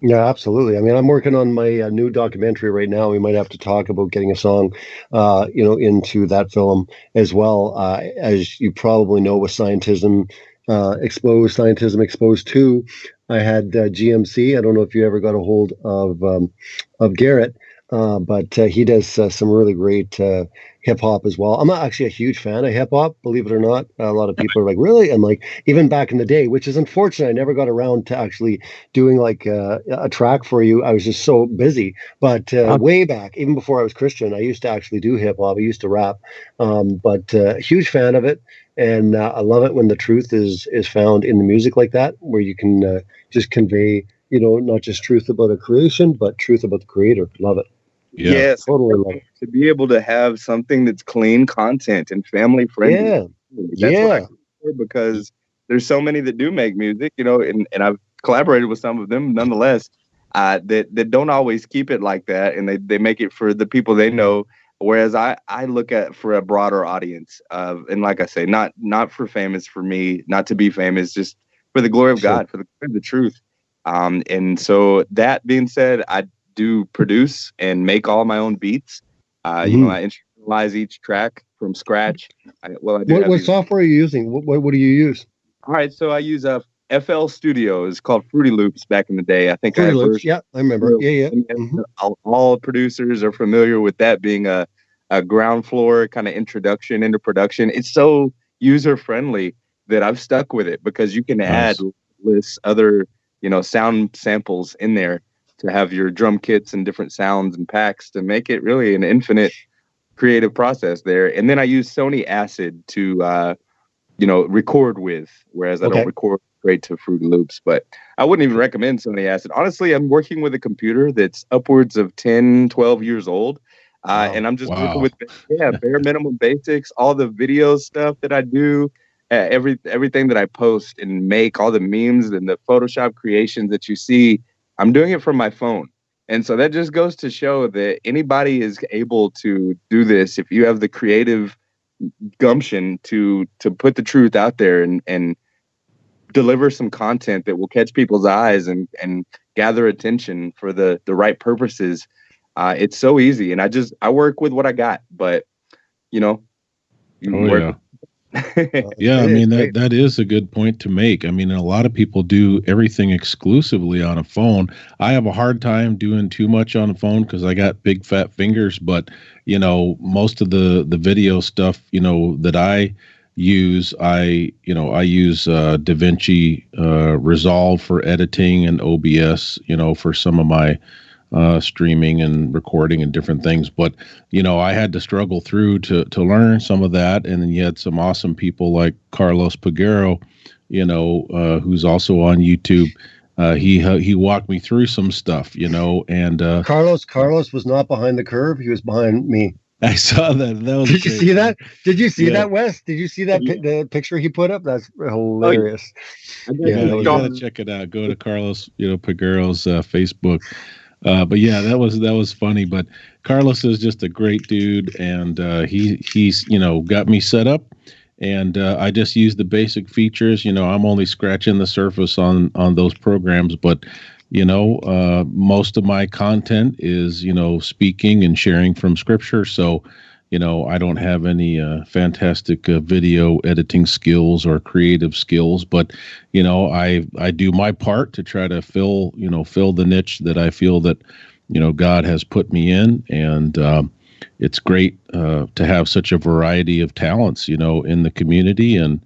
Yeah, absolutely. I mean, I'm working on my new documentary right now. We might have to talk about getting a song, into that film as well. As you probably know, with Scientism Exposed 2, I had GMC. I don't know if you ever got a hold of Garrett, but he does some really great hip hop as well. I'm not actually a huge fan of hip hop, believe it or not. A lot of people are like, really? And like, even back in the day, which is unfortunate, I never got around to actually doing like a track for you. I was just so busy. But way back, even before I was Christian, I used to actually do hip hop. I used to rap, but huge fan of it. And I love it when the truth is found in the music like that, where you can just convey, you know, not just truth about a creation, but truth about the creator. Love it. Yeah, yes, totally love it. To be able to have something that's clean content and family friendly. Yeah. That's what I prefer, because there's so many that do make music, you know, and I've collaborated with some of them nonetheless, that don't always keep it like that, and they make it for the people they know. Whereas I look at for a broader audience, and like I say, not for famous, for me, not to be famous, just for the glory of God, for the truth. And so that being said, I do produce and make all my own beats. You know, I instrumentalize each track from scratch. What software are you using? What do you use? All right, so I use a FL Studio. It's called Fruity Loops back in the day. I think Fruity I Loops. first. Yeah, I remember. Yeah. Mm-hmm. All producers are familiar with that being a ground floor kind of introduction into production. It's so user friendly that I've stuck with it because you can add lists, other sound samples in there to have your drum kits and different sounds and packs to make it really an infinite creative process there. And then I use Sony Acid to record with, whereas I don't record straight to Fruity Loops. But I wouldn't even recommend Sony Acid. Honestly, I'm working with a computer that's upwards of 10, 12 years old. And I'm just working with bare minimum basics, all the video stuff that I do, everything that I post and make, all the memes and the Photoshop creations that you see, I'm doing it from my phone. And so that just goes to show that anybody is able to do this if you have the creative gumption to put the truth out there and deliver some content that will catch people's eyes and gather attention for the right purposes. It's so easy, and I work with what I got, but work. Yeah, I mean that is a good point to make. I mean, a lot of people do everything exclusively on a phone. I have a hard time doing too much on a phone because I got big fat fingers, but most of the video stuff that I use, I use DaVinci Resolve for editing and OBS for some of my streaming and recording and different things. But, I had to struggle through to learn some of that. And then you had some awesome people like Carlos Peguero, who's also on YouTube. He walked me through some stuff, and Carlos was not behind the curve. He was behind me. I saw that. Did you see that? Did you see that, Wes? Did you see that the picture he put up? That's hilarious. You gotta check it out. Go to Carlos, Peguero's Facebook. But yeah, that was funny. But Carlos is just a great dude, and he's got me set up, and I just use the basic features. I'm only scratching the surface on those programs, but most of my content is speaking and sharing from Scripture. So I don't have any fantastic video editing skills or creative skills, but I do my part to try to fill the niche that I feel that God has put me in, and it's great to have such a variety of talents in the community. And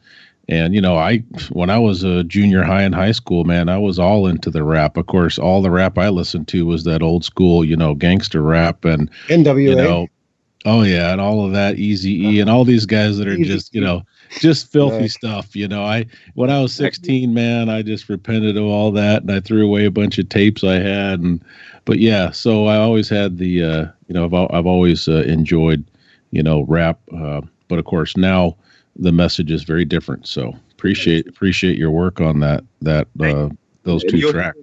when I was a junior high and high school, man, I was all into the rap. Of course, all the rap I listened to was that old school gangster rap and NWA. Oh yeah, and all of that, Eazy-E, and all these guys that are just filthy stuff. When I was 16, man, I just repented of all that, and I threw away a bunch of tapes I had. But yeah, so I always had the, I've always enjoyed, rap. But of course now the message is very different. So appreciate your work on those two tracks.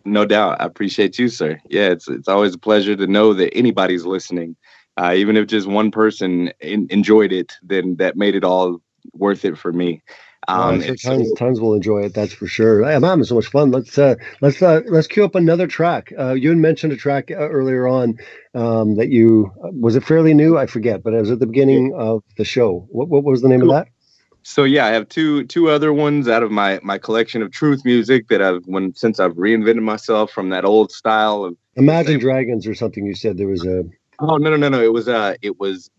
No doubt, I appreciate you, sir. Yeah, it's always a pleasure to know that anybody's listening. Even if just one person enjoyed it, then that made it all worth it for me. Tons will enjoy it. That's for sure. I'm having so much fun. Let's cue up another track. You had mentioned a track earlier on that was it fairly new? I forget, but it was at the beginning of the show. What was the name of that? So yeah, I have two other ones out of my collection of truth music that since I've reinvented myself from that old style of Imagine Dragons or something. You said there was a. Oh no! It was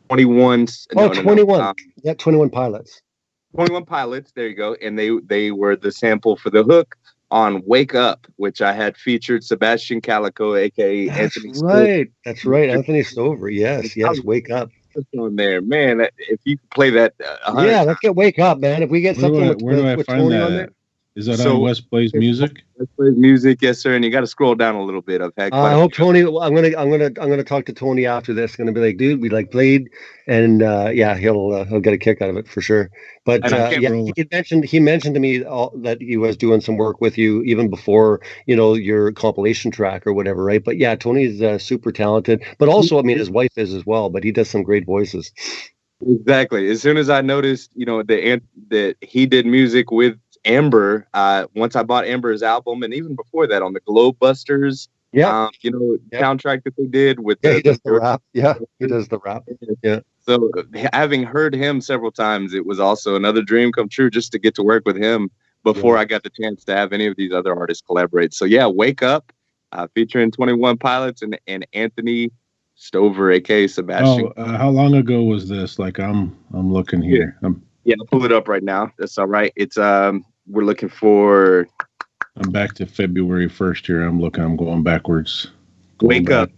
21. Oh, 21. 21 Pilots. 21 Pilots. There you go. And they were the sample for the hook on "Wake Up," which I had featured Sebastian Calico, aka Anthony. That's right. Anthony Stover. Yes. Wake Up. On there, man. If you play that, let's get "Wake Up," man. If we get something with Tony on there. Is that on WesBlaze Muzik? WesBlaze Muzik, yes, sir. And you got to scroll down a little bit. I've had. I hope Tony. I'm gonna talk to Tony after this. Gonna be like, dude, we played, and he'll get a kick out of it for sure. But he mentioned to me that he was doing some work with you even before your compilation track or whatever, right? But yeah, Tony's super talented. But also, I mean, his wife is as well. But he does some great voices. Exactly. As soon as I noticed, that he did music with Amber, once I bought Amber's album, and even before that on the Globe Busters, soundtrack that they did with he does the rap. Yeah, he does the rap. Yeah. So having heard him several times, it was also another dream come true just to get to work with him before I got the chance to have any of these other artists collaborate. So yeah, Wake Up, featuring 21 Pilots and Anthony Stover, aka Sebastian. Oh, how long ago was this? Like I'm looking here. I'll pull it up right now. That's all right. It's we're looking for. I'm back to February 1st here. I'm going backwards. Wake Up.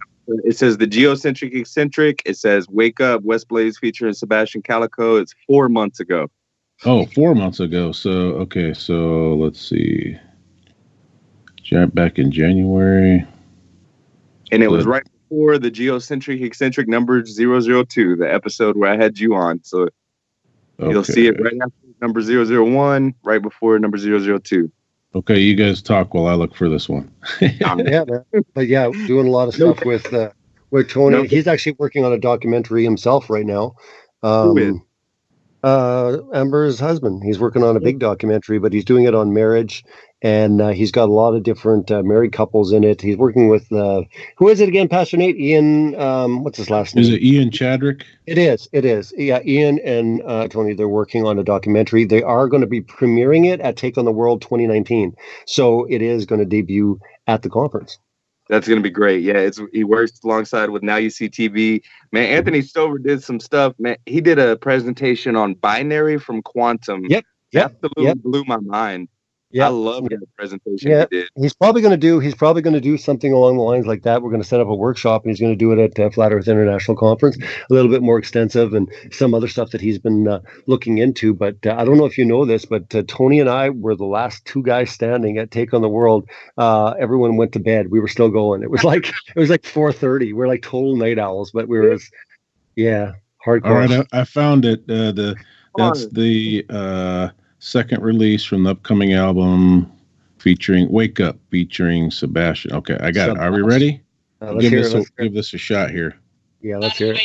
It says the Geocentric Eccentric. It says Wake Up, WesBlaze featuring Sebastian Calico. It's 4 months ago. Oh, 4 months ago. So, okay. So let's see. Back in January. And it was right before the Geocentric Eccentric number 002, the episode where I had you on. So you'll see it right after number 001, right before number 002. Okay, you guys talk while I look for this one. Yeah, man. But yeah, doing a lot of stuff with Tony. He's actually working on a documentary himself right now. Who is? Amber's husband. He's working on a big documentary, but he's doing it on marriage, and he's got a lot of different married couples in it. He's working with who is it again, Pastor Nate? Ian. What's his last name? Is it Ian Chadwick? It is. Yeah, Ian and Tony. They're working on a documentary. They are going to be premiering it at Take on the World 2019. So it is going to debut at the conference. That's going to be great. Yeah, he works alongside with Now You See TV. Man, Anthony Stover did some stuff. Man, he did a presentation on binary from quantum. Yep. Absolutely blew my mind. Yeah, I love that presentation he did. He's probably going to do something along the lines like that. We're going to set up a workshop, and he's going to do it at Flat Earth International Conference, a little bit more extensive, and some other stuff that he's been looking into. But I don't know if you know this, but Tony and I were the last two guys standing at Take on the World. Everyone went to bed. We were still going. It was like 4:30. We're like total night owls, but we were hardcore. All right, I found it. That's the second release from the upcoming album featuring Wake Up, featuring Sebastian. Okay, I got it. Are we ready? Give this a shot here. Yeah, let's hear it.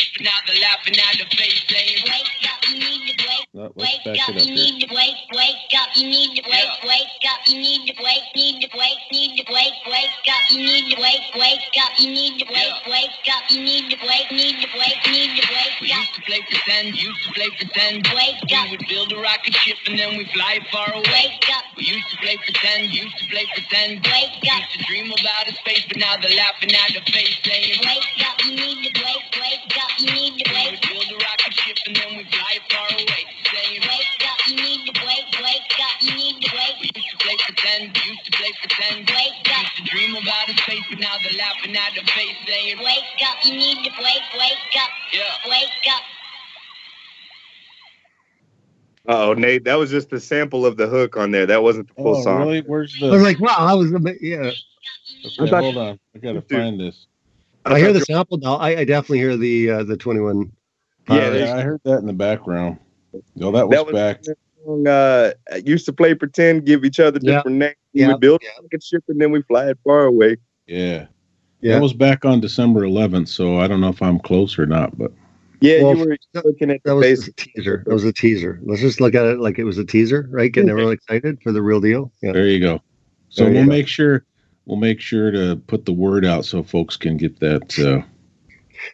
No, let's back it up here. Wake up, you need to wake up, you need to wake up, you need to wake up, you need to wake up, you need to wake up, you need to wake up. We used to play pretend, wake up. We would build a rocket ship and then we fly far away. Wake up. We used to play pretend, wake up. Used to dream about a space, but now they're laughing at the face saying, wake up, you need to wake up, you need to wake up. We would build a rocket ship and then we fly far away. Saying, wake up, you need to wake up, you need to wake up. We used to play pretend, wake up. Used to dream about a space, but now they're laughing at the face saying, wake up, you need to wake up, wake up. Oh, Nate, that was just the sample of the hook on there. That wasn't the full song. Really? Where's the? I was like, wow, Okay, hold on. I gotta find this. I hear the sample now. I definitely hear the 21. Yeah, I heard that in the background. No, that was back. Used to play pretend, give each other different names. We build a rocket ship and then we fly it far away. Yeah. That was back on December 11th, so I don't know if I'm close or not, but you were looking at that was a teaser. That was a teaser. Let's just look at it like it was a teaser, right? Getting everyone excited for the real deal. Yeah. There you go. So we'll make sure to put the word out so folks can get that.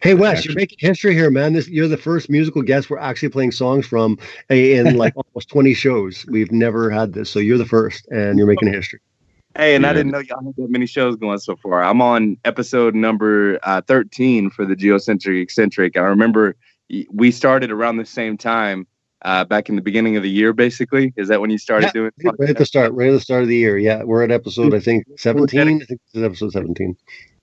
Hey Wes, you're making history here, man. You're the first musical guest we're actually playing songs from in like almost 20 shows. We've never had this, so you're the first, and you're making history. Hey, and I didn't know y'all had that many shows going so far. I'm on episode number 13 for the Geocentric Eccentric. I remember we started around the same time, back in the beginning of the year, basically. Is that when you started doing it? Right at the start of the year. Yeah, we're at episode, I think, 17. I think this is episode 17.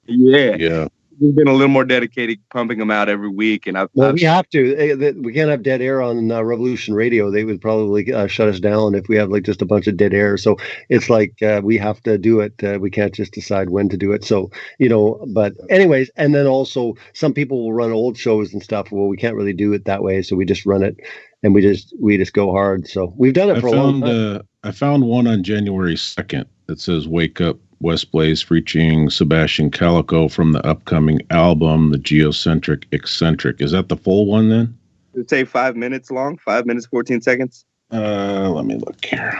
Yeah. We've been a little more dedicated, pumping them out every week, and we have to. We can't have dead air on Revolution Radio. They would probably shut us down if we have like just a bunch of dead air. So it's like we have to do it. We can't just decide when to do it. So But anyways, and then also some people will run old shows and stuff. Well, we can't really do it that way, so we just run it, and we just go hard. So we've done it for a long time. I found one on January 2nd that says "Wake Up." WesBlaze featuring Sebastian Calico from the upcoming album, The Geocentric Eccentric. Is that the full one then? It'd say 5 minutes long, 5 minutes, 14 seconds. Let me look here.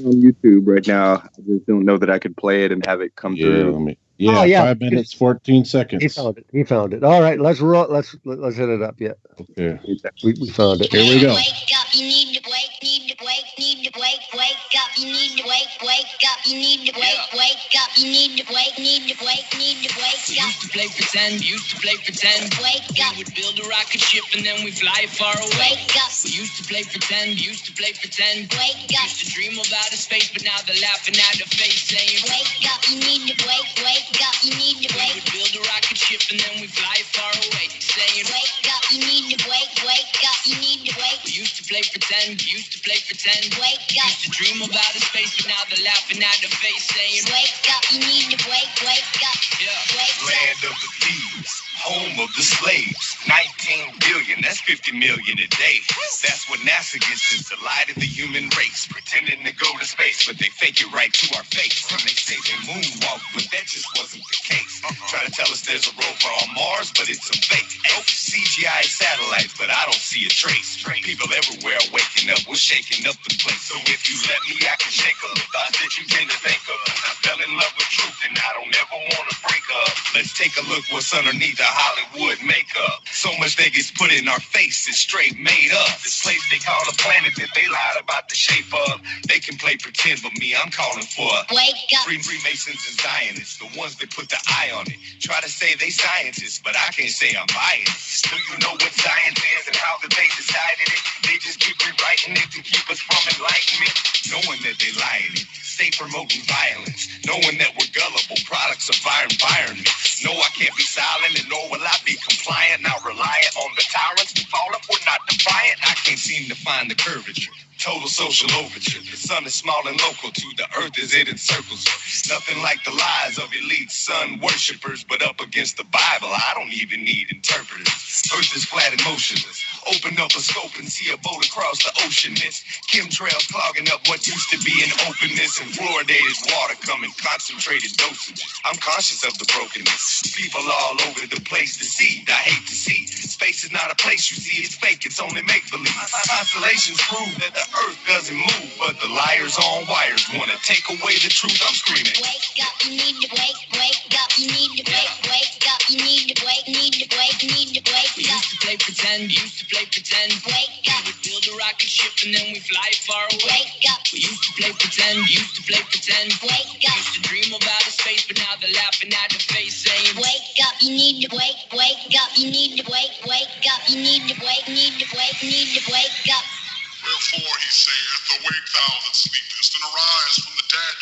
On YouTube right now. I just don't know that I could play it and have it come through. Yeah, Oh, yeah. 5 minutes, 14 He seconds. found it. He found it. All right, let's roll. Let's hit it up. Yeah, Okay. we found it. Here we go. Wake up, you need to wake, need to wake, need to wake, wake up, you need to wake up, you need to wake up, you need to wake, need to wake, need to wake up. Used to play pretend, Wake up, we would build a rocket ship and then we fly far away. wake up, We used to play pretend, wake up, used to dream of outer space, but now they're laughing at the face saying, wake up, you need to wake up, you need to we wake. would build a rocket ship and then we fly far away, saying, Wake up, you need to wake up, you need to wake. we used to play pretend, Wake up, used to dream of outer space, but now they're laughing at the face saying, wake up, you need to wake up. yeah. Wake up, Land of the thieves, home of the slaves. 19 billion, that's 50 million a day. That's what NASA gets, is the lie to the human race. Pretending to go to space, but they fake it right to our face. And they say they moonwalk, but that just wasn't the case. Try to tell us there's a rover on Mars, but it's a fake. CGI satellites, but I don't see a trace. People everywhere are waking up, we're shaking up the place. So if you let me, I can shake up the thoughts that you tend to think of. I fell in love with truth, and I don't ever want to break up. Let's take a look what's underneath the Hollywood makeup. So much they get put in our face is straight made up. This place they call a planet that they lied about the shape of. They can play pretend, but me, I'm calling for wake up, Freemasons and Zionists, the ones that put the eye on it. Try to say they scientists, but I can't say I'm biased. Do you know what science is and how that they decided it? They just keep rewriting it to keep us from enlightenment. Knowing that they lying it, stay promoting violence. Knowing that we're gullible products of our environment. No, I can't be silent, and nor will I be compliant. Not reliant on the tyrants to fall up, we're not defiant. I can't seem to find the curvature. Total social overture. The sun is small and local to the earth as it encircles her. Nothing like the lies of elite sun worshippers, but up against the Bible, I don't even need interpreters. Earth is flat and motionless. Open up a scope and see a boat across the ocean. It's chemtrails clogging up what used to be an openness, and fluoridated water come in concentrated dosages. I'm conscious of the brokenness. People all over the place deceived. I hate to see. Space is not a place you see. It's fake. It's only make-believe. Constellations prove that the earth doesn't move, but the liars on wires want to take away the truth. I'm screaming. wake up, you need to wake up, you need to wake up, you need to wake, need to wake, need to wake We up, used to play pretend, wake we up, would build a rocket ship and then we fly far away. wake up, We used to play pretend, wake up, used to dream of outer space, but now they're laughing at the face saying, wake up, you need to wake up, you need to wake up, you need to wake, need to wake, need to wake up. Wherefore he saith, awake thou that sleepest, and arise from the dead.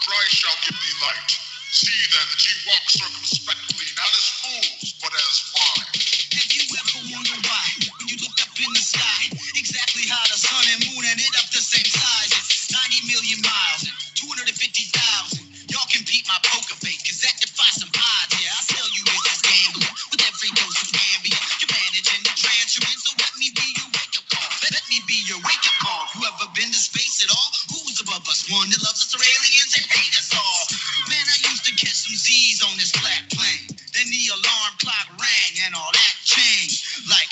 Christ shall give thee light. See then that ye walk circumspectly, not as fools, but as wise. Have you ever wondered why, when you look up in the sky, exactly how the sun and moon ended up the same size? It's 90 million miles and 250,000. Y'all can beat my poker face, cause that defies some odds. Yeah, I tell you it's just gambling with every dose of Ambien. You're managing the transference, so let me be your wake-up call. Let me be your wake-up call. You ever been to space at all? Who's above us? One that loves us or aliens and hate us all? Man, I used to catch some Z's on this flat plane. Then the alarm clock rang and all that changed. Like,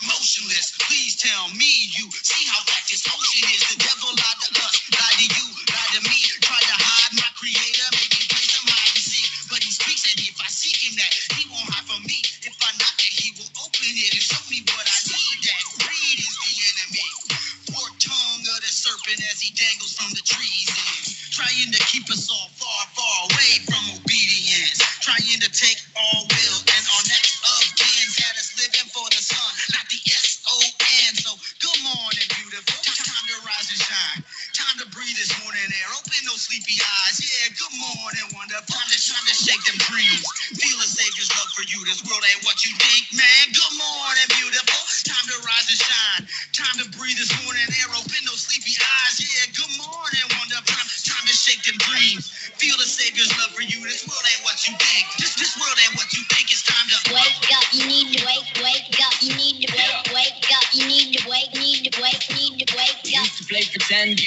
motionless. Please tell me you see how black this ocean is. The devil lied to us, lied to you, lied to me. Tried to hide my creator, made me play some hide and seek. But he speaks, and if I seek him, that he won't hide from me. If I knock it, he will open it and show me what I need. That greed is the enemy. Forked tongue of the serpent as he dangles from the trees. Trying to keep us all far, far away from obedience. Trying to take our will and our next of kins. Had us living for the sun, not the S-O-N. So good morning, beautiful. Time to rise and shine. Time to breathe this morning air. Open those sleepy eyes. Yeah, good morning, wonderful. Time to shake them dreams. Feel a Savior's love for you. This world ain't what you think, man. Good morning, beautiful. Time to rise and shine. Time to breathe this morning air. Open those sleepy eyes. Yeah, good morning, wonderful. Time to shake them dreams. Feel the Savior's love for you. This world ain't what you think. This world ain't what you think. It's time to Wake up, you need to wake up, you need to wake up, you need to wake, need to wake, need to wake We up, used to play pretend,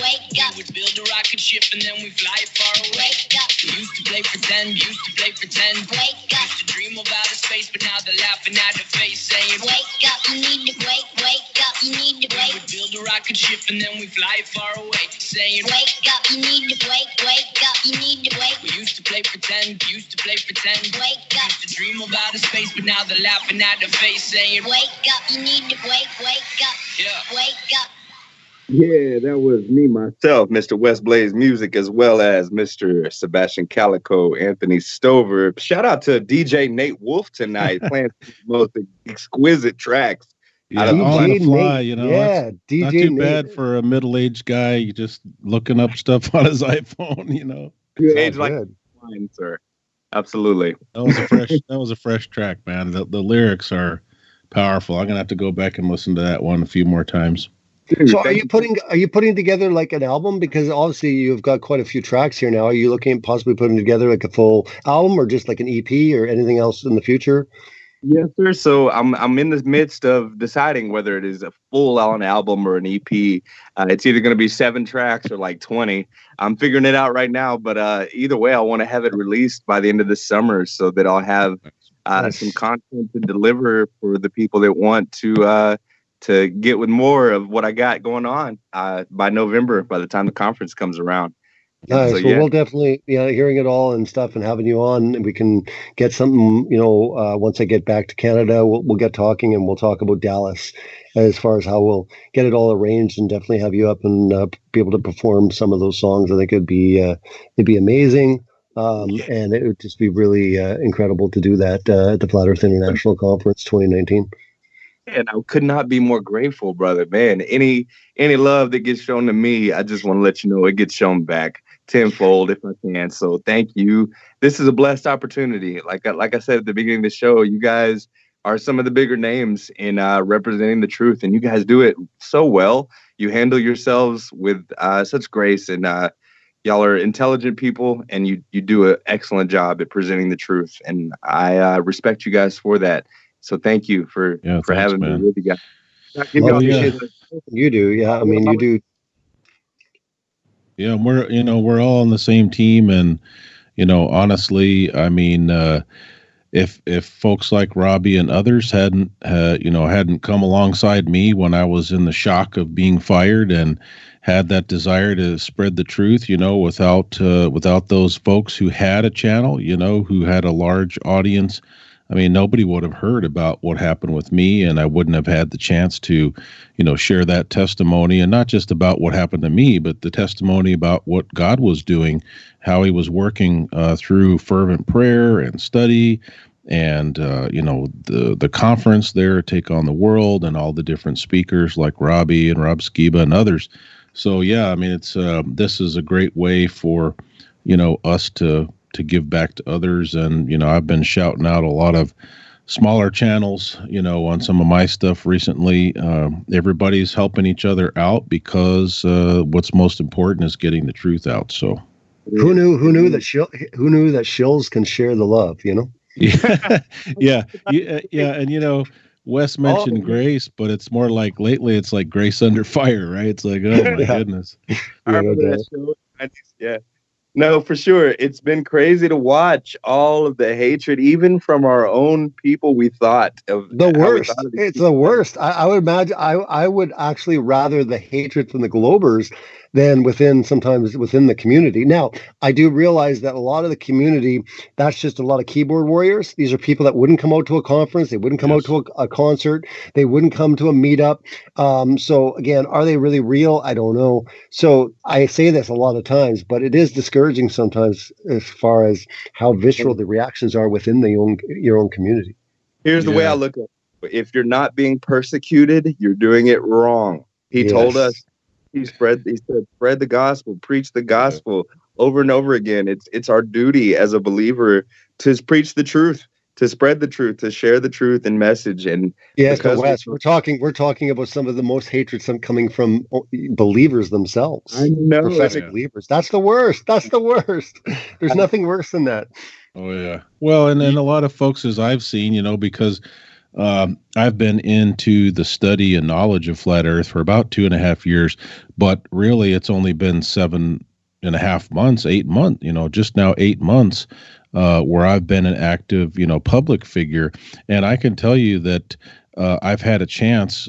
wake up, we would build a rocket ship and then we fly far away. wake up, We used to play pretend, wake up, used to dream of outer space, but now they're laughing at the face saying, wake up, you need to wake up, you need to We build a rocket ship and then we fly far away, saying, wake up, you need to wake up, you need to wake. We used to play pretend, wake up. Used to dream about a space, but now they're laughing at the face, saying, wake up, you need to wake up, wake up. Yeah, that was me, myself, Mr. WesBlaze Muzik, as well as Mr. Sebastian Calico, Anthony Stover. Shout out to DJ Nate Wolfe tonight, playing the most exquisite tracks. Yeah, on the fly, you know. Yeah, DJ not too Nate. bad for a middle-aged guy just looking up stuff on his iPhone, you know. Age like mine, sir. Absolutely. That was a fresh track, man. The lyrics are powerful. I'm gonna have to go back and listen to that one a few more times. So are you putting together like an album? Because obviously you've got quite a few tracks here now. Are you looking at possibly putting together like a full album or just like an EP or anything else in the future? Yes, sir. So I'm in the midst of deciding whether it is a full-on album or an EP. It's either going to be 7 tracks or like 20. I'm figuring it out right now, but either way, I want to have it released by the end of the summer so that I'll have some content to deliver for the people that want to get with more of what I got going on by November, by the time the conference comes around. Nice. So, well, we'll definitely, hearing it all and stuff and having you on, and we can get something, once I get back to Canada, we'll get talking and we'll talk about Dallas as far as how we'll get it all arranged and definitely have you up and be able to perform some of those songs. I think it'd be amazing. And it would just be really incredible to do that at the Flat Earth International Conference 2019. And I could not be more grateful, brother. Man, any love that gets shown to me, I just want to let you know it gets shown back tenfold if I can. So thank you. This is a blessed opportunity. Like I said at the beginning of the show, you guys are some of the bigger names in representing the truth, and you guys do it so well. You handle yourselves with such grace, and y'all are intelligent people, and you do an excellent job at presenting the truth. And I respect you guys for that. So thank you for having me with you guys. You do, yeah. I mean, you do. Yeah, we're all on the same team, and honestly, I mean, if folks like Robbie and others hadn't come alongside me when I was in the shock of being fired and had that desire to spread the truth, without those folks who had a channel, who had a large audience. I mean, nobody would have heard about what happened with me, and I wouldn't have had the chance to, share that testimony, and not just about what happened to me, but the testimony about what God was doing, how he was working through fervent prayer and study and, the conference there, Take on the World, and all the different speakers like Robbie and Rob Skiba and others. So, yeah, I mean, it's this is a great way for, us to give back to others. And, I've been shouting out a lot of smaller channels, on some of my stuff recently. Everybody's helping each other out because what's most important is getting the truth out. So who knew that shills can share the love, Yeah. And, Wes mentioned grace, but it's more like lately it's like grace under fire, right? It's like, oh my goodness. Yeah. No, for sure. It's been crazy to watch all of the hatred, even from our own people. We thought of the worst. It's the worst. I would imagine. I would actually rather the hatred from the Globers than sometimes within the community. Now, I do realize that a lot of the community, that's just a lot of keyboard warriors. These are people that wouldn't come out to a conference. They wouldn't come out to a concert. They wouldn't come to a meetup. So again, are they really real? I don't know. So I say this a lot of times, but it is discouraging sometimes as far as how visceral the reactions are within your own community. Here's the way I look at it. If you're not being persecuted, you're doing it wrong. He told us. He said, spread the gospel, preach the gospel over and over again. It's our duty as a believer to preach the truth, to spread the truth, to share the truth and message. And yes, but Wes, we're talking about some of the most hatred coming from believers themselves. I know, professing believers. That's the worst. There's nothing worse than that. Oh yeah. Well, and a lot of folks, as I've seen, because I've been into the study and knowledge of flat Earth for about 2.5 years, but really it's only been 7.5 months, 8 months, just now 8 months, where I've been an active, public figure. And I can tell you that I've had a chance,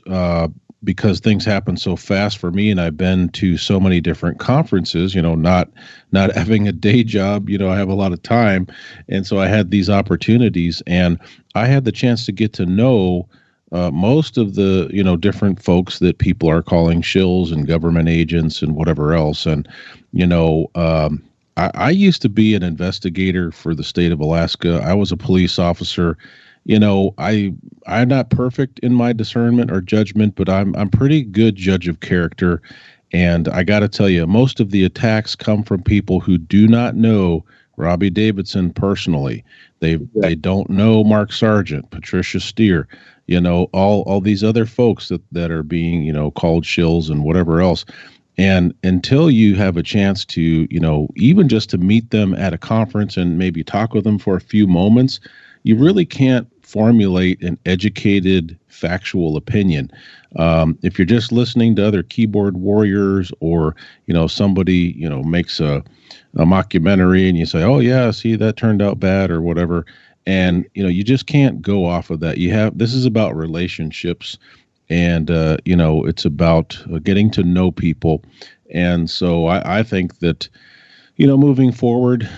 because things happen so fast for me, and I've been to so many different conferences, not having a day job, I have a lot of time. And so I had these opportunities, and I had the chance to get to know most of the, different folks that people are calling shills and government agents and whatever else. And, I used to be an investigator for the state of Alaska. I was a police officer. I'm not perfect in my discernment or judgment, but I'm pretty good judge of character. And I got to tell you, most of the attacks come from people who do not know Robbie Davidson personally. They don't know Mark Sargent, Patricia Steer, all these other folks that are being, called shills and whatever else. And until you have a chance to, even just to meet them at a conference and maybe talk with them for a few moments, you really can't formulate an educated, factual opinion. If you're just listening to other keyboard warriors, or, somebody, makes a mockumentary and you say, oh yeah, see, that turned out bad or whatever. And, you just can't go off of that. This is about relationships. And, it's about getting to know people. And so I think that, moving forward,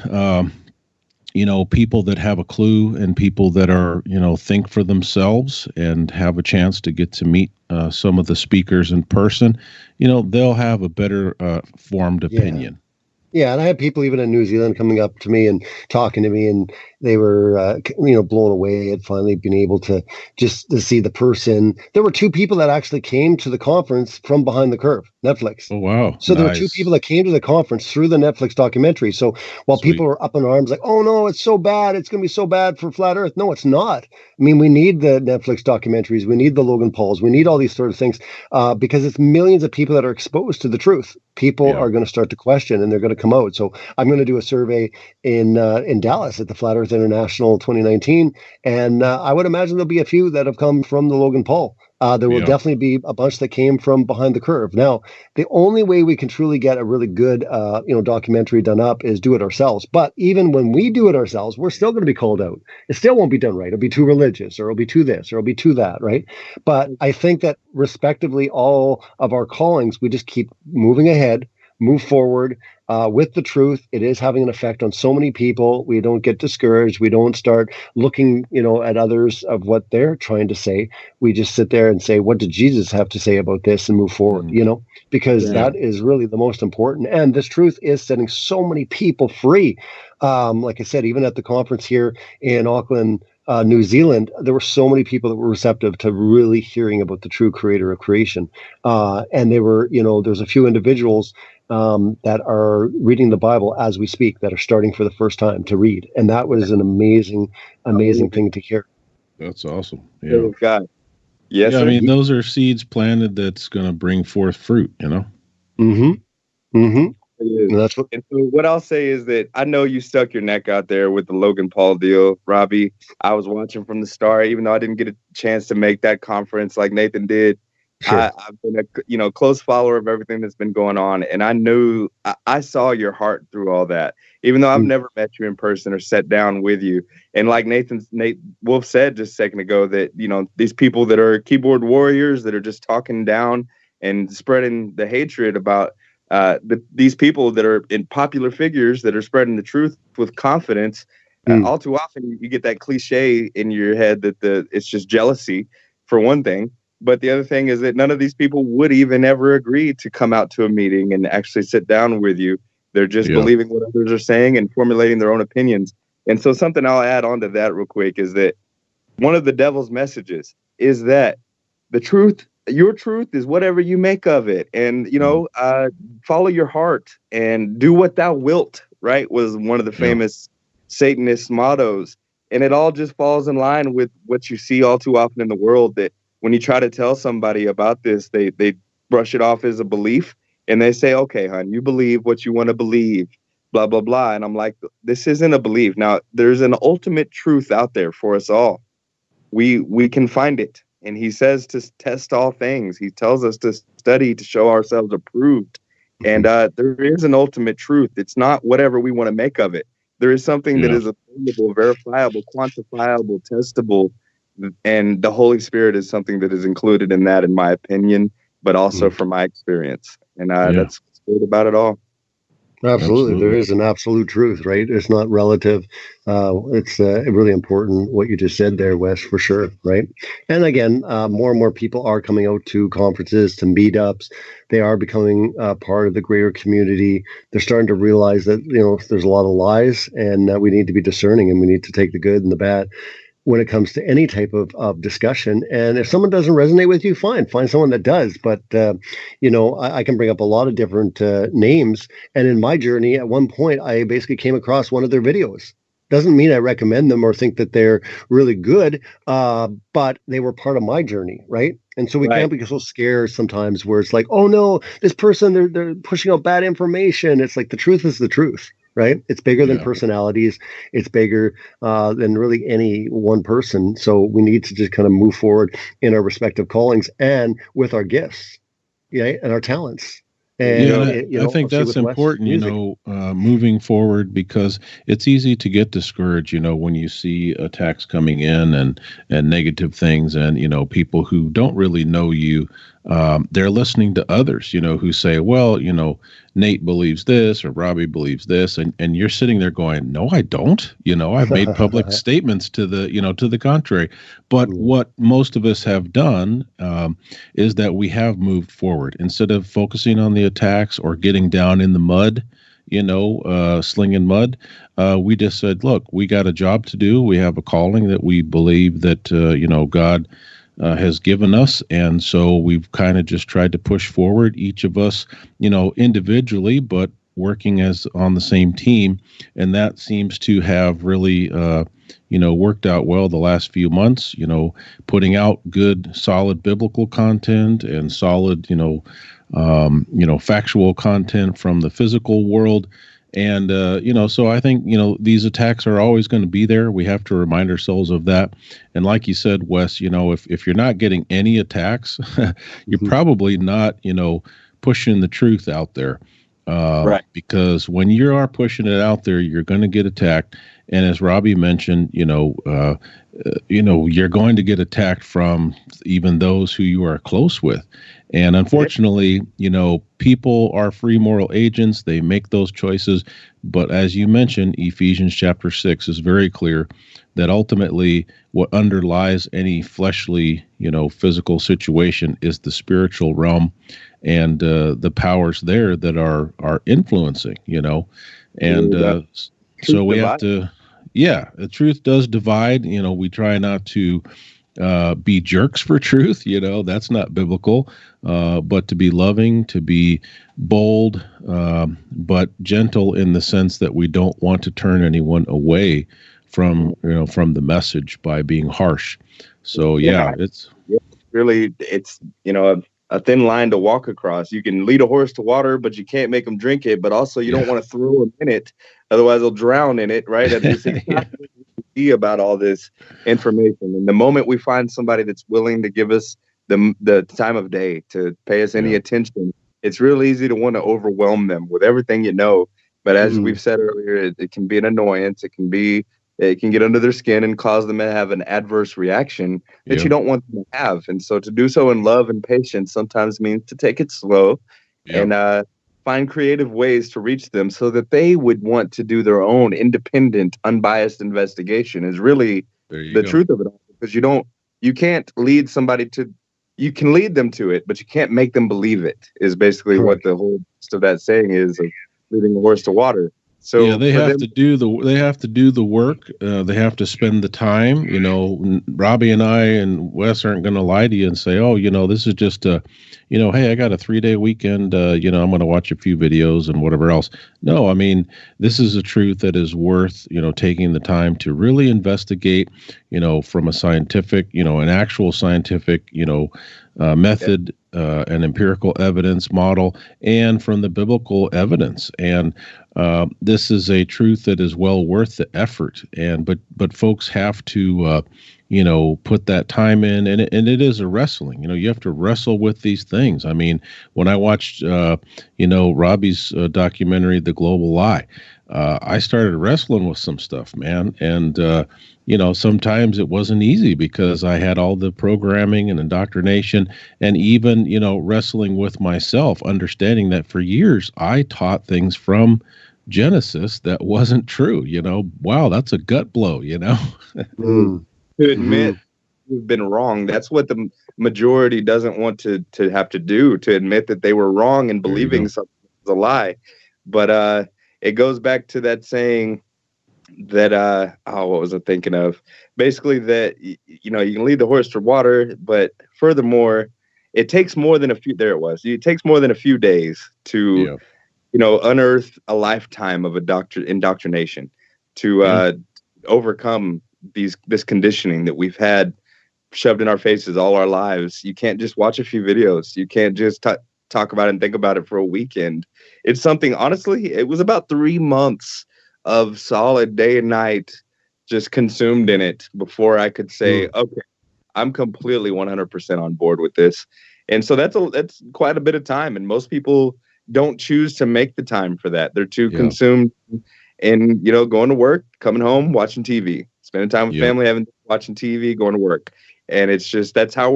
people that have a clue and people that are, think for themselves and have a chance to get to meet some of the speakers in person, they'll have a better formed opinion. Yeah, and I had people even in New Zealand coming up to me and talking to me, and they were, blown away at finally being able to see the person. There were 2 people that actually came to the conference from Behind the Curve, Netflix. Oh, wow. So there were 2 people that came to the conference through the Netflix documentary. So while people were up in arms like, oh, no, it's so bad. It's going to be so bad for Flat Earth. No, it's not. I mean, we need the Netflix documentaries. We need the Logan Pauls. We need all these sort of things because it's millions of people that are exposed to the truth. People are going to start to question, and they're going to come out. So I'm going to do a survey in Dallas at the Flat Earth International 2019, and I would imagine there'll be a few that have come from the Logan Paul. There will definitely be a bunch that came from Behind the Curve. Now, the only way we can truly get a really good, documentary done up is do it ourselves. But even when we do it ourselves, we're still going to be called out. It still won't be done right. It'll be too religious, or it'll be too this, or it'll be too that, right? But I think that respectively, all of our callings, we just keep moving ahead, move forward with the truth. It is having an effect on so many people. We don't get discouraged. We don't start looking, at others of what they're trying to say. We just sit there and say, what did Jesus have to say about this, and move forward, because that is really the most important. And this truth is setting so many people free. Like I said, even at the conference here in Auckland, New Zealand, there were so many people that were receptive to really hearing about the true creator of creation. And they were, there's a few individuals that are reading the Bible as we speak, that are starting for the first time to read. And that was an amazing thing to hear. That's awesome. Yeah. Oh, God. Yes. Yeah, I mean, those are seeds planted that's going to bring forth fruit, Mm-hmm. Mm-hmm. And that's what I'll say is that I know you stuck your neck out there with the Logan Paul deal, Robbie. I was watching from the start, even though I didn't get a chance to make that conference like Nathan did. Sure. I've been a close follower of everything that's been going on, and I knew I saw your heart through all that. Even though I've never met you in person or sat down with you, and like Wolfe said just a second ago, that these people that are keyboard warriors that are just talking down and spreading the hatred about these people that are in popular figures that are spreading the truth with confidence. All too often you get that cliche in your head that it's just jealousy, for one thing. But the other thing is that none of these people would even ever agree to come out to a meeting and actually sit down with you. They're just believing what others are saying and formulating their own opinions. And so something I'll add on to that real quick is that one of the devil's messages is that the truth, your truth, is whatever you make of it. And, follow your heart and do what thou wilt, right? Was one of the famous Satanist mottos. And it all just falls in line with what you see all too often in the world, that when you try to tell somebody about this, they brush it off as a belief, and they say, okay, hon, you believe what you want to believe, blah, blah, blah. And I'm like, this isn't a belief. Now, there's an ultimate truth out there for us all. We can find it. And he says to test all things. He tells us to study to show ourselves approved. And there is an ultimate truth. It's not whatever we want to make of it. There is something that is available, verifiable, quantifiable, testable, And the Holy Spirit is something that is included in that, in my opinion, but also from my experience. And that's what's good about it all. Absolutely. There is an absolute truth, right? It's not relative. It's really important what you just said there, Wes, for sure, right? And again, more and more people are coming out to conferences, to meetups. They are becoming part of the greater community. They're starting to realize that, there's a lot of lies, and we need to be discerning, and we need to take the good and the bad when it comes to any type of discussion. And if someone doesn't resonate with you, fine, find someone that does. But, I can bring up a lot of different names. And in my journey, at one point, I basically came across one of their videos. Doesn't mean I recommend them or think that they're really good, but they were part of my journey, right? And so we can't be so scared sometimes where it's like, oh no, this person, they're pushing out bad information. It's like the truth is the truth. Right? It's bigger than personalities. It's bigger than really any one person. So we need to just kind of move forward in our respective callings and with our gifts, and our talents. And I think that's important, moving forward, because it's easy to get discouraged, when you see attacks coming in and negative things, and, people who don't really know you, they're listening to others, who say, well, Nate believes this or Robbie believes this. And you're sitting there going, no, I don't. I've made public statements to the contrary. But what most of us have done is that we have moved forward. Instead of focusing on the attacks or getting down in the mud, slinging mud, we just said, look, we got a job to do. We have a calling that we believe that, God has given us. And so we've kind of just tried to push forward, each of us, individually, but working as on the same team. And that seems to have really, worked out well the last few months, putting out good, solid biblical content and solid, factual content from the physical world. And, so I think, these attacks are always going to be there. We have to remind ourselves of that. And like you said, Wes, if you're not getting any attacks, you're probably not, pushing the truth out there. Because when you are pushing it out there, you're going to get attacked. And as Robbie mentioned, you're going to get attacked from even those who you are close with. And unfortunately, people are free moral agents. They make those choices. But as you mentioned, Ephesians chapter 6 is very clear that ultimately what underlies any fleshly, physical situation is the spiritual realm and the powers there that are influencing, and so we have to, the truth does divide. We try not to be jerks for truth, that's not biblical, but to be loving, to be bold, but gentle in the sense that we don't want to turn anyone away from the message by being harsh. So it's really, a thin line to walk across. You can lead a horse to water, but you can't make them drink it. But also, you don't want to throw them in it, otherwise they'll drown in it, right? And it's exactly about all this information. And the moment we find somebody that's willing to give us the time of day, to pay us any attention, it's real easy to want to overwhelm them with everything But as we've said earlier, it can be an annoyance. It can get under their skin and cause them to have an adverse reaction that you don't want them to have. And so to do so in love and patience sometimes means to take it slow and find creative ways to reach them so that they would want to do their own independent, unbiased investigation is really the truth of it all. Because you can't lead somebody you can lead them to it, but you can't make them believe it, is basically what the whole gist of that saying is, of leading the horse to water. So they have to do the work. They have to spend the time. Robbie and I and Wes aren't going to lie to you and say, oh, this is just hey, I got a 3-day weekend. I'm going to watch a few videos and whatever else. No, I mean, this is a truth that is worth, taking the time to really investigate, from a scientific, an actual scientific, method, an empirical evidence model, and from the biblical evidence. And this is a truth that is well worth the effort. But folks have to put that time in, and it is a wrestling. You have to wrestle with these things. I mean, when I watched, Robbie's documentary, The Global Lie, I started wrestling with some stuff, man. And, sometimes it wasn't easy because I had all the programming and indoctrination, and even, wrestling with myself, understanding that for years I taught things from Genesis that wasn't true. Wow, that's a gut blow, To admit you've been wrong. That's what the majority doesn't want to have to do, to admit that they were wrong and believing something was a lie. But it goes back to that saying that, what was I thinking of? Basically that, you can lead the horse to water, but furthermore, it takes more than a few, there it was. It takes more than a few days to, unearth a lifetime of indoctrination, to overcome this conditioning that we've had shoved in our faces all our lives. You can't just watch a few videos. You can't just talk about it and think about it for a weekend. It's something, honestly, it was about 3 months of solid day and night just consumed in it before I could say, okay, I'm completely 100% on board with this. And so that's quite a bit of time. And most people don't choose to make the time for that. They're too consumed in, going to work, coming home, watching TV, spending time with family, watching TV, going to work. And it's just, that's how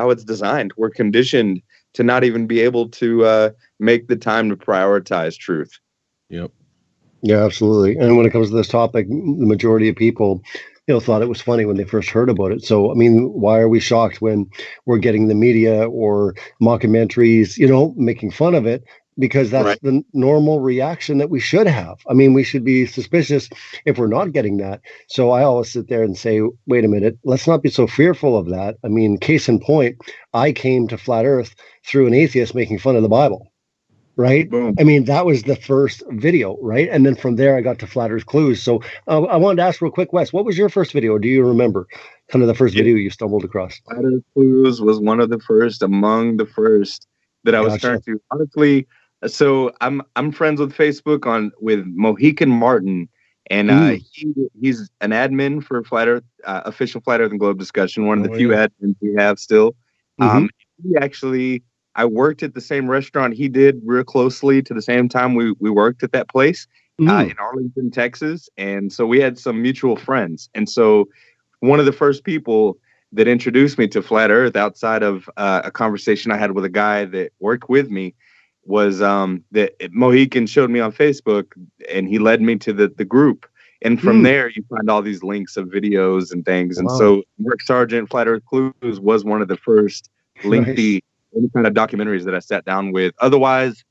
it's designed. We're conditioned to not even be able to make the time to prioritize truth. Yep. Yeah, absolutely. And when it comes to this topic, the majority of people, thought it was funny when they first heard about it. So, I mean, why are we shocked when we're getting the media or mockumentaries, making fun of it? Because that's the normal reaction that we should have. I mean, we should be suspicious if we're not getting that. So I always sit there and say, wait a minute, let's not be so fearful of that. I mean, case in point, I came to Flat Earth through an atheist making fun of the Bible. Right? Boom. I mean, that was the first video, right? And then from there, I got to Flat Earth Clues. So I wanted to ask real quick, Wes, what was your first video? Do you remember kind of the first video you stumbled across? Flat Earth Clues was one of the first, among the first that I was turned to. Honestly, so I'm friends with Facebook with Mohican Martin, and he's an admin for Flat Earth, official Flat Earth and Globe discussion, one of the few admins we have still. He actually, I worked at the same restaurant he did real closely to the same time we worked at that place in Arlington, Texas. And so we had some mutual friends. And so one of the first people that introduced me to Flat Earth outside of a conversation I had with a guy that worked with me was that Mohican showed me on Facebook, and he led me to the group. And from there, you find all these links of videos and things. And so Mark Sargent, Flat Earth Clues was one of the first lengthy any kind of documentaries that I sat down with. Otherwise,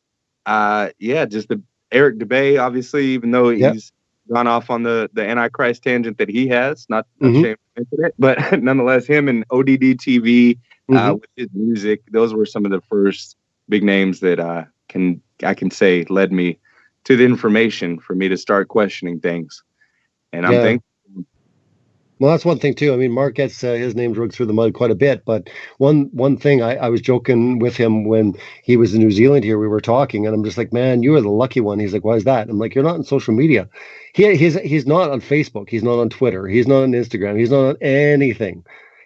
just the Eric DeBay, obviously, even though he's gone off on the Antichrist tangent that he has, not ashamed to mention it, but nonetheless, him and ODD TV with his music, those were some of the first big names that I can say led me to the information for me to start questioning things. And I'm thankful. Well, that's one thing too. I mean, Mark gets his name dragged through the mud quite a bit. But one thing, I was joking with him when he was in New Zealand here. We were talking, and I'm just like, man, you are the lucky one. He's like, why is that? I'm like, you're not on social media. He's not on Facebook. He's not on Twitter. He's not on Instagram. He's not on anything.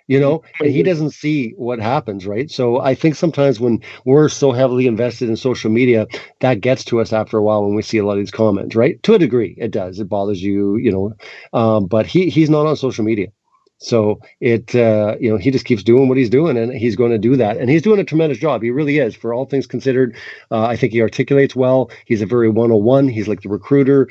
And he doesn't see what happens, right? So I think sometimes when we're so heavily invested in social media, that gets to us after a while when we see a lot of these comments, right? To a degree, it does. It bothers you, but he's not on social media. So he just keeps doing what he's doing, and he's going to do that. And he's doing a tremendous job. He really is, for all things considered. I think he articulates well. He's a very 101. He's like the recruiter.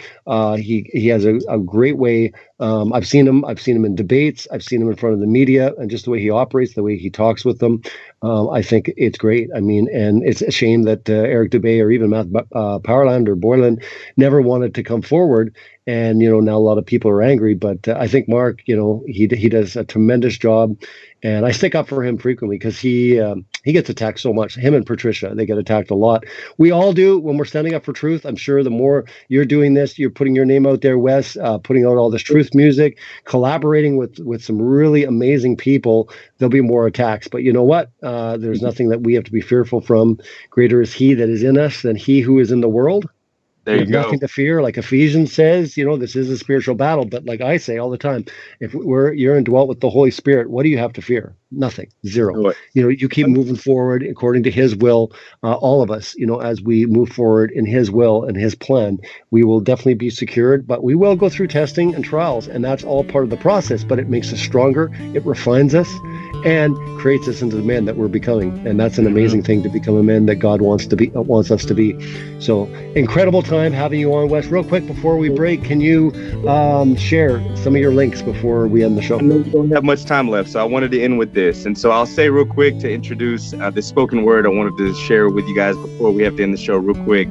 He has a great way. I've seen him in debates. I've seen him in front of the media, and just the way he operates, the way he talks with them. I think it's great. I mean, and it's a shame that Eric DeBay or even Matt Powerland or Boylan never wanted to come forward. And, now a lot of people are angry, but I think Mark, he does a tremendous job, and I stick up for him frequently because he gets attacked so much. Him and Patricia, they get attacked a lot. We all do when we're standing up for truth. I'm sure the more you're doing this, you're putting your name out there, Wes, putting out all this truth music, collaborating with some really amazing people, there'll be more attacks. But you know what? There's nothing that we have to be fearful from. Greater is he that is in us than he who is in the world. There You you have go. nothing to fear. Like Ephesians says, this is a spiritual battle. But like I say all the time, if you're indwelt with the Holy Spirit, what do you have to fear? Nothing. Zero. Right. You keep moving forward according to his will. All of us, as we move forward in his will and his plan, we will definitely be secured, but we will go through testing and trials, and that's all part of the process, but it makes us stronger. It refines us and creates us into the man that we're becoming. And that's an amazing thing, to become a man that God wants us to be. So incredible time having you on, Wes. Real quick before we break, can you share some of your links before we end the show? I know we don't have much time left, so I wanted to end with this. And so I'll say real quick to introduce the spoken word I wanted to share with you guys before we have to end the show real quick.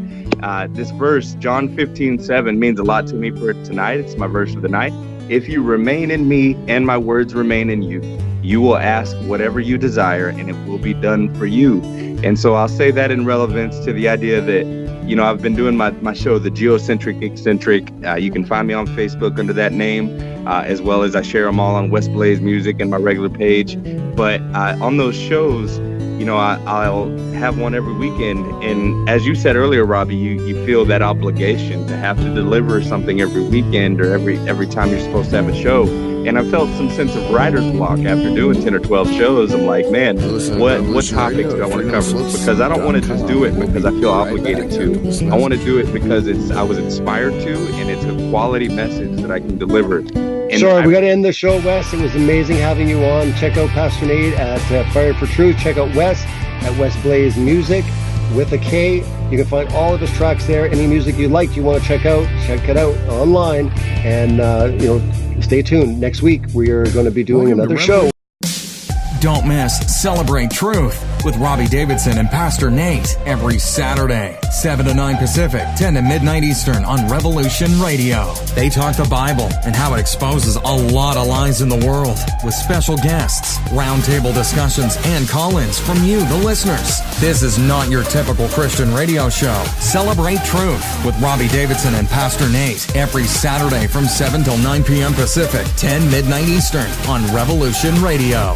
This verse, John 15:7, means a lot to me for tonight. It's my verse of the night. If you remain in me and my words remain in you, you will ask whatever you desire and it will be done for you. And so I'll say that in relevance to the idea that, I've been doing my show, The Geocentric Eccentric. You can find me on Facebook under that name, as well as I share them all on WesBlaze Muzik and my regular page. But on those shows, I'll have one every weekend. And as you said earlier, Robbie, you feel that obligation to have to deliver something every weekend or every time you're supposed to have a show. And I felt some sense of writer's block after doing 10 or 12 shows. I'm like, man, what topics do I want to cover? Because I don't want to just do it because I feel obligated to. I want to do it because I was inspired to, and it's a quality message that I can deliver. And Sorry, we got to end the show, Wes. It was amazing having you on. Check out Pastor Nate at Fired for Truth. Check out Wes at WesBlaze Muzik with a K. You can find all of his tracks there. Any music you like, you want to check it out online. And, stay tuned. Next week, we are going to be doing another show. Don't miss Celebrate Truth with Robbie Davidson and Pastor Nate every Saturday, 7 to 9 Pacific, 10 to midnight Eastern on Revolution Radio. They talk the Bible and how it exposes a lot of lies in the world with special guests, roundtable discussions, and call-ins from you, the listeners. This is not your typical Christian radio show. Celebrate Truth with Robbie Davidson and Pastor Nate every Saturday from 7 till 9 p.m. Pacific, 10 midnight Eastern on Revolution Radio.